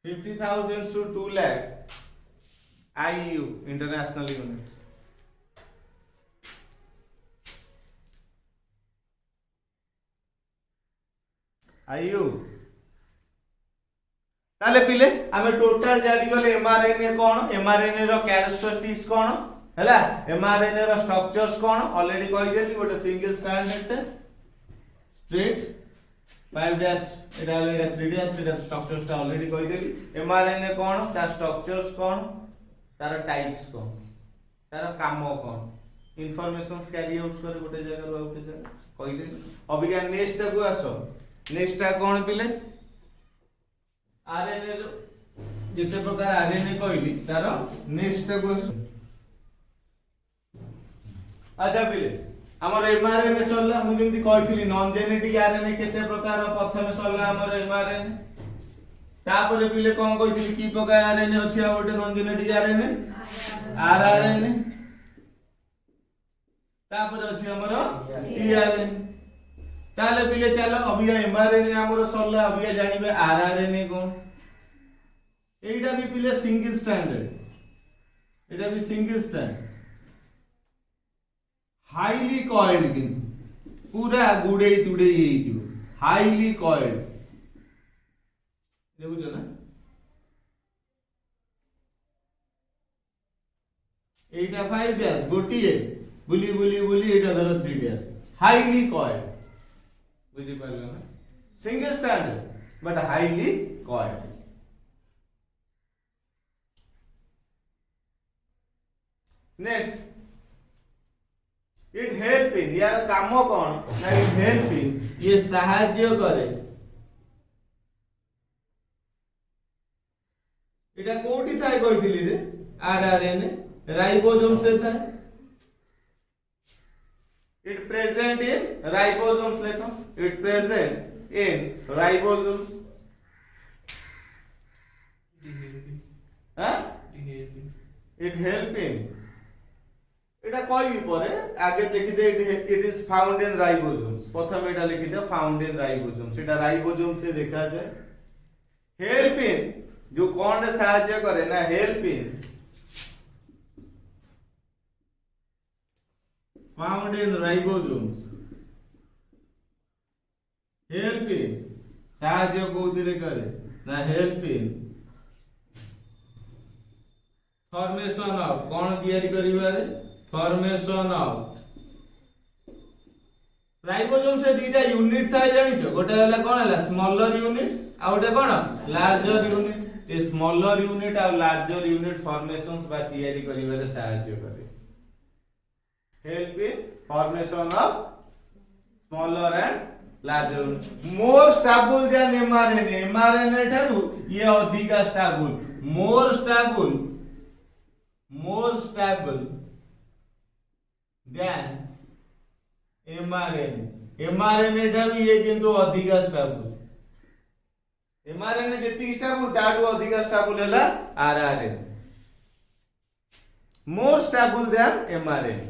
50,000 to 2 lakh IU international units IU ताले पिले आमे टोटल जानि गले एमआरएनए कोन एमआरएनए रो कैरेक्टरिस्टिक्स कोन हला एमआरएनए रो स्ट्रक्चर्स कोन ऑलरेडी कहि देली गोटे सिंगल स्ट्रैंड स्ट्रेट 5 डैश एटा 3 डैश एटा स्ट्रक्चर्स ता ऑलरेडी कहि देली एमआरएनए कोन ता स्ट्रक्चर्स कोन तार टाइप्स कोन तार काम कोन इनफॉरमेशन कैरी आउट करे गोटे जगह रो गोटे जगह कहि दे अबिका नेक्स्ट को आसो नेक्स्ट टा कोन पिले आरएनए रो जिते प्रकार आरएनए कहली तार नेक्स्ट को आसो अच्छा पिले हमर एमआरएनए सरला मु जेमति कहितली नॉन जेनेटिक आरएनए केते प्रकार प्रथम सरला हमर एमआरएनए तापर पिले कोन कहितली की प्रकार आरएनए अछि आ गोटे नॉन जेनेटिक आरएनए आरआरएनए तापर अछि हमर टीआरएनए ताले पिले चलो अबिया एमआरएनए हमर सरला अबिया जानिबे आरआरएनए कोन एटा भी पिले सिंगल स्टैंडर्ड एटा भी सिंगल स्टैंड हाईली कॉइल्ड किंतु पूरा गुडे तुडे हेइतिबो हाईली कॉइल्ड देखुछ ना एटा 5 डैश गोटिए बुली बुली बुली एटा धर 3 डैश हाईली कॉइल्ड बुझि पारलो ना single standard but highly coiled next it help इन यार काम कोन ना इट हेल्प इन ये सहाय्य करे एटा कोठी थाय कहितली रे आरआरएनए राइबोसोम से थाय it present in ribosomes letter it present in ribosomes it help in এটা কইবি পরে আগে দেখি দে it is found in ribosomes প্রথমে এটা লিখি দে found in ribosomes সেটা রাইবোসোম से देखा जाए help in जो कौन रे सहायता करे ना help in found in ribosomes help in सहायता कोउदिरे करे ना help in फॉर्मेशन ऑफ कौन तैयारी करिवारे फॉर्मेशन ऑफ राइबोसोम से दीटा यूनिट थाय जानिछो गोटे हला कोन हला स्मॉलर यूनिट आ गोटे कोन लार्जर यूनिट ए स्मॉलर यूनिट आ लार्जर यूनिट फॉर्मेशंस बा तैयारी करिवारे सहायता करे help in formation of smaller and larger more stable than mRNA mRNA ठारू ये अधिका stable more stable than mRNA mRNA ठारू ये किंतु अधिका स्टेबल mRNA जेति स्टेबल ताडू अधिका स्टेबल हैला RNA more stable than mRNA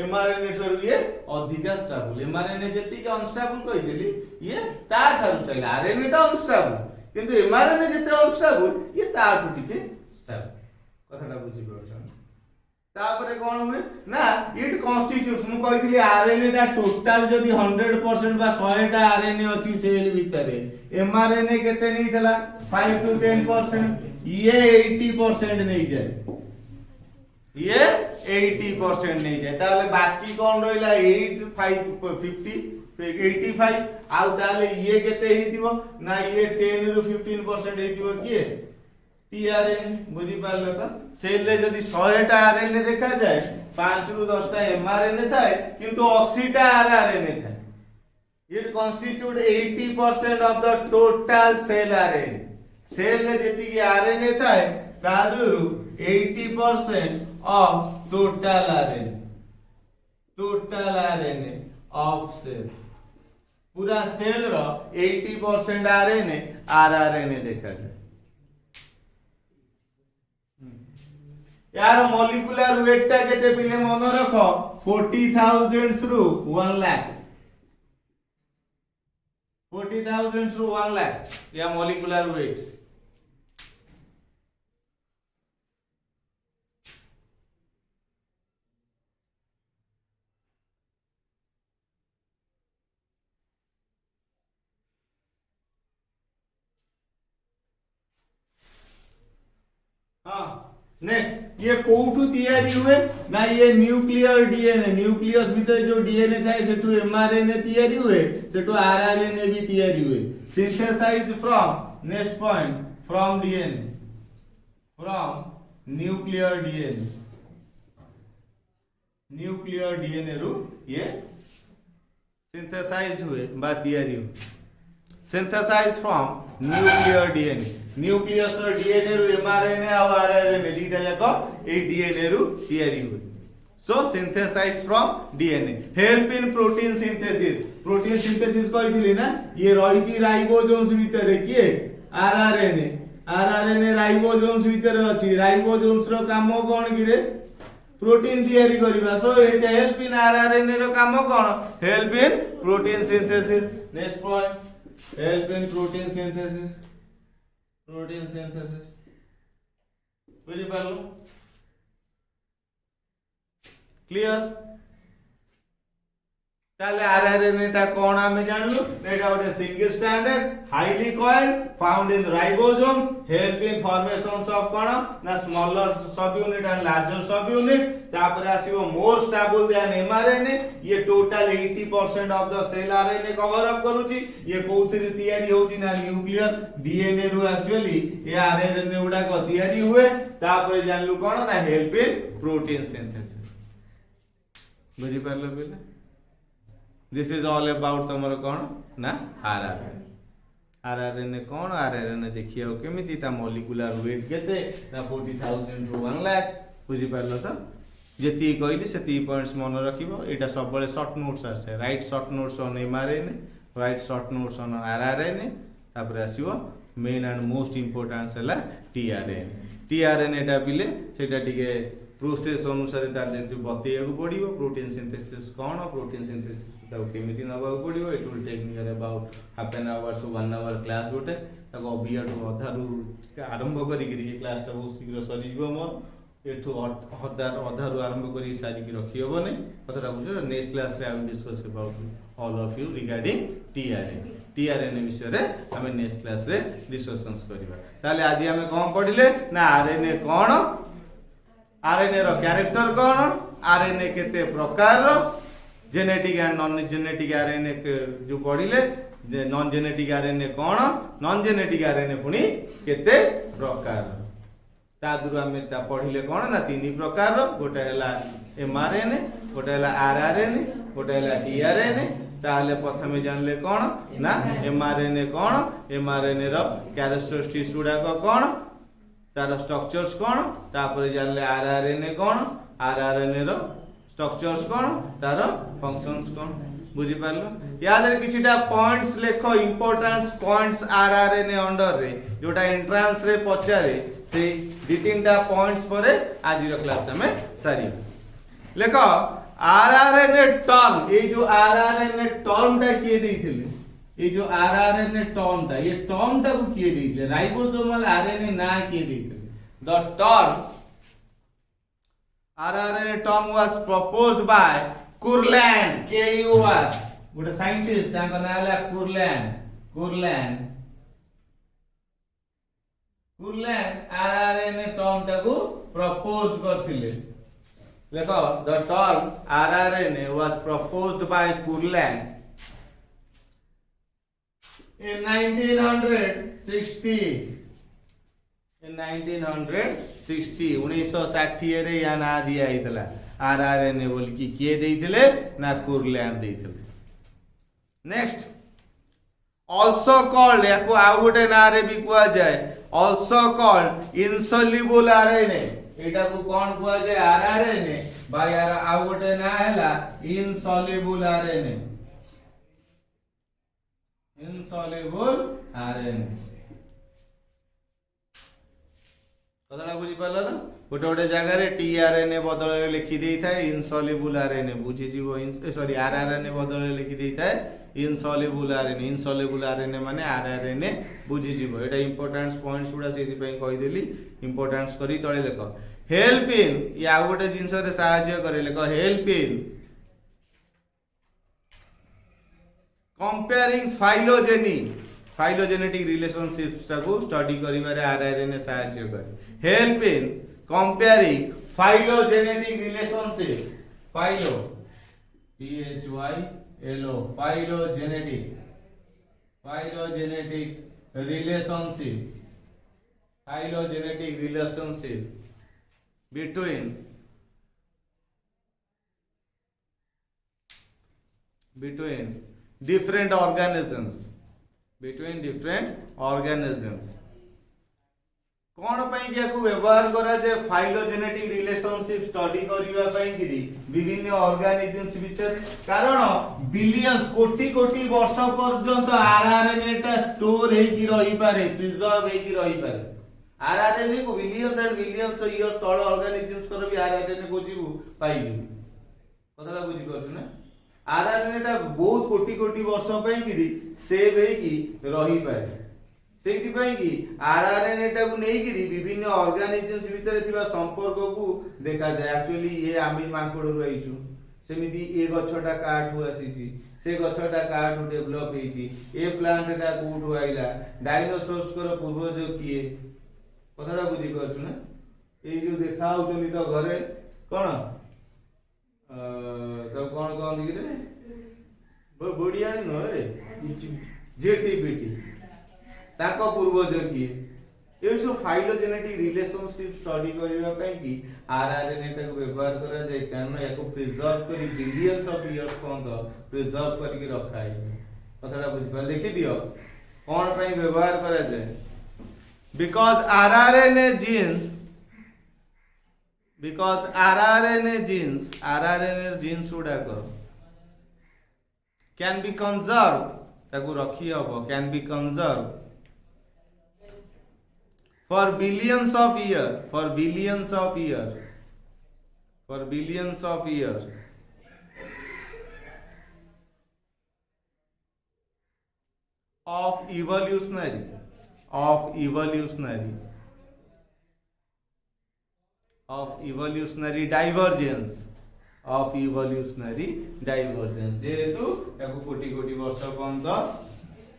mRNA ठारू ये अधिका स्टेबल एमआरएनए जेति के अनस्टेबल कहि देली ये ता ठारू स्टेबल आरएनए ता अनस्टेबल किंतु एमआरएनए जेते अनस्टेबल ये ता ठू टिके स्टेबल कथाटा बुझि परछन तापरे कोन हुए ना इट कॉन्स्टिट्यूट्स मु कहितली आरएनए ता टोटल जदी 100% बा 100 टा आरएनए अछि सेल भितरे एमआरएनए केते नै थला 5 to 10% ये 80% नै जाय ये 80% नहीं जाए ताले बाकी कौन रहिला 8 5 50 85 आउ ताले ये केते हिथिबो ना ये 10 रु 15% हिथिबो किए टीआरएन बुझी पारलो त सेल ले जदी 100 टा आरएनए देखा जाए 5 रु 10 टा एमआरएनए थाए किंतु 80 टा आरएनए थाए it constitute 80% of the total cell RNA cell ले जति की आरएनए थाए तादुरु 80% of total RNA of cell पूरा सेल रो 80% RNA rRNA देखा जाए यार मॉलिक्यूलर वेट ता केते पिले मन रखो 40,000 रु 1 लाख 40,000 रु 1 लाख या मॉलिक्यूलर वेट हाँ नेक्स्ट ये कोठू तैयारी हुए ना ये न्यूक्लियर डीएनए न्यूक्लियस भीतर जो डीएनए थाए सेटू एमआरएनए तैयारी हुए सेटू आरआरएनए भी तैयारी हुए synthesise from next point from DNA from nuclear DNA nuclear DNA रु ये सिंथेसाइज्ड हुए बा तैयारी हुए synthesise from nuclear DNA nucleus रो डीएनए रु एमआरएनए और आरआरएनए दीटा जाको ए डीएनए रु तैयारी हुए so synthesise from DNA help in protein synthesis कहिथिली ना ये रहिची राइबोसोम्स भीतर किए आरआरएनए राइबोसोम्स भीतर अछि राइबोसोम्स रो काम कोन कि रे प्रोटीन तैयारी करबा so it help in rRNA रो काम कोन help in protein synthesis next point help in protein synthesis बुझी पारलो क्लियर ताले आरआरएनए ता कोन आमे जानलु एटा गोटे single standard highly coil found in ribosomes help in formations of कोन ना smaller sub unit and larger sub unit तापर आसीबो मोर स्टेबल देन एमआरएनए ये total 80% of the cell RNA cover up करूची ये कोउथिरि तैयारी होची ना न्यूक्लियर डीएनए रु एक्चुअली ये आरएनए उडा को तैयारी हुए तापर जानलु कोन ना हेल्प इन प्रोटीन सिंथेसिस बुझी पारलो बेले दिस इज ऑल अबाउट तमर कौन ना आरआरएनए कौन आरआरएनए देखिए केमिति ता मॉलिक्यूलर वेट केते ना 40,000 टू 1 लाख बुझी पारलो तो जेती कहली सेती पॉइंट्स मन रखिबो एटा सब बळे शॉर्ट नोट्स आसे right short notes on mRNA right short notes on rRNA तापर आसीबो मेन एंड मोस्ट इंपोर्टेंस हला टीआरएनए टा बिले सेटा टिके प्रोसेस अनुसार तार जेंति बतेया को पड़िबो प्रोटीन सिंथेसिस कोन प्रोटीन सिंथेसिस ता केमिति नबा को पड़िबो it will take near about half an hour to 1 hour class गोटे ताको अबियाटो अधारु आरंभ करी ये क्लास ता बहुत शीघ्र सरी जीवो मोर एठो अधारु आरंभ करी सारी की रखी होबो नै कतरा बुझो नेक्स्ट क्लास रे I will discuss about all of you regarding tRNA विषय रे हमें नेक्स्ट क्लास रे डिस्कशंस करबा ताले आज हमें कोन पढिले ना आरएनए कोन आरएनए रो कैरेक्टर कोन आरएनए केते प्रकार रो genetic and non genetic RNA जो पढिले नॉन जेनेटिक आरएनए कोन नॉन जेनेटिक आरएनए पुनी केते प्रकार ता दुरु हमें ता पढिले कोन ना तीन प्रकार रो गोटे हला एमआरएनए गोटे हला आरआरएनए गोटे हला टीआरएनए ताले प्रथमे जानले कोन ना एमआरएनए कोन एमआरएनए रो कैरेक्टरिस्टिक्स गुडा कोन तार स्ट्रक्चर्स कोन तापर जानले आरआरएनए कोन आरआरएनए रो स्ट्रक्चर्स कोन तार फंक्शंस कोन बुझी पारलो याद रे किछिटा पॉइंट्स लेखो इंपोर्टेंस पॉइंट्स आरआरएनए अंडर रे जोटा एंट्रेंस रे पचारे से दि तीनटा पॉइंट्स परे आज रो क्लास में सारी लेखो आरआरएनए टर्म ए जो आरआरएनए टर्म टा किए देथिले ये जो आरआरएनए टर्म टा ये टर्म टा को किए देथिले राइबोसोमल आरएनए ना किए देथिले the term rRNA term was proposed by Kurland KUR गोटे साइंटिस्ट तांको नाम हला कुरलैंड आरआरएनए टर्म टा को प्रपोज करथिले देखो the term rRNA was proposed by Courland in 1960 1960 रे या ना दिया आइतला आरआरएनए बोल की किए देइथिले ना कुरलैंड देइथिले नेक्स्ट आल्सो कॉल्ड याको आ गोटे ना रे भी कुआ जाय आल्सो कॉल्ड इनसोल्युबल आरएनए एटा को कोन कुआ जाय आरआरएनए बा यार आ गोटे ना हैला इनसोल्युबल आरएनए इनसॉल्युबल आरएनए कतला बुझी पाला ना गोटे गोटे जगह रे टीआरएनए बदल रे लिखि देई थाए इनसॉल्युबल आरएनए बुझी जीवो सॉरी आरआरएनए बदल रे लिखि देई थाए इनसॉल्युबल आरएनए माने आरआरएनए बुझी जीवो एटा इंपोर्टेंस पॉइंट्स गुडा सेति पई कहि देली इंपोर्टेंस करी तळे देखो हेल्प इन या गोटे जिंस रे सहाय्य करे लेखो help in comparing phylogenetic relationships को स्टडी करिबारे आरआरएनए सहाय्य करे help in comparing phylogenetic relationship phylo PHYLO phylogenetic relationship between between different organisms, between different organisms. कौन पाई याकू व्यवहार करा जे फाइलोजेनेटिक रिलेशनशिप स्टडी करिवा पाई कि विभिन्न ऑर्गेनिजम्स विचार कारण बिलियंस कोटि कोटि वर्ष पर्यंत आरआरएनए टा स्टोर हे कि रही पारे, प्रिजर्व हे कि रही पारे. आरआरएनए को बिलियंस एंड बिलियंस इयर्स तळ ऑर्गेनिजम्स कर भी आरआरएनए को जीवु पाई जीवु कथाला बुझी परछु ना. आरआरएनए टा बहुत कोटि कोटि वर्ष पाई कि सेव हे कि रही पारे. सेइथिपाई कि आरआरएनए टा को नै कि विभिन्न ऑर्गेनिजम्स भितर थिबा संपर्क को देखा जाय. एक्चुअली ये आमी मांकोड़ रु आइछु सेमिति ए गछटा काठू आसीची, से गछटा काठू डेवलप हेची, ए प्लांट टा कोठू आइला, डायनासोर्स कर पूर्वज किए कथाटा बुझी परछु ना. ए जो देखा होचनी तो घरे कोन तो कोन कोन दिले बडियाणी न रे जेटीपीटी ताको पूर्वज किए. ये सब फाइलोजेनेटिक रिलेशनशिप स्टडी करबा पई कि आरआरएनए टा को व्यवहार करा जाय कारण याको प्रिजर्व करी बिलियंस ऑफ इयर्स पर्यंत प्रिजर्व करके रखा है. कथाटा बुझ पा लिखि दियो कोन पई व्यवहार करा जाय. बिकॉज़ आरआरएनए जीन्स उडाको कैन बी कंजर्व ताको रखी हबो can be conserve for billions of years of evolutionary divergence जेहेतु याको कोटि कोटि वर्ष पर्यंत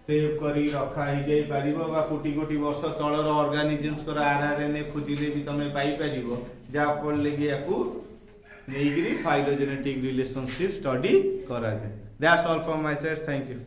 सेव करी रखा ही जाई पारिबो बा कोटि कोटि वर्ष तळर ऑर्गेनिजम्स कर आरआरएनए खोजिले भी तमे पाई पारिबो जा फल लेगे याकू नेगिरी फाइलोजेनेटिक रिलेशनशिप स्टडी करा जाय. That's all from my side. Thank you.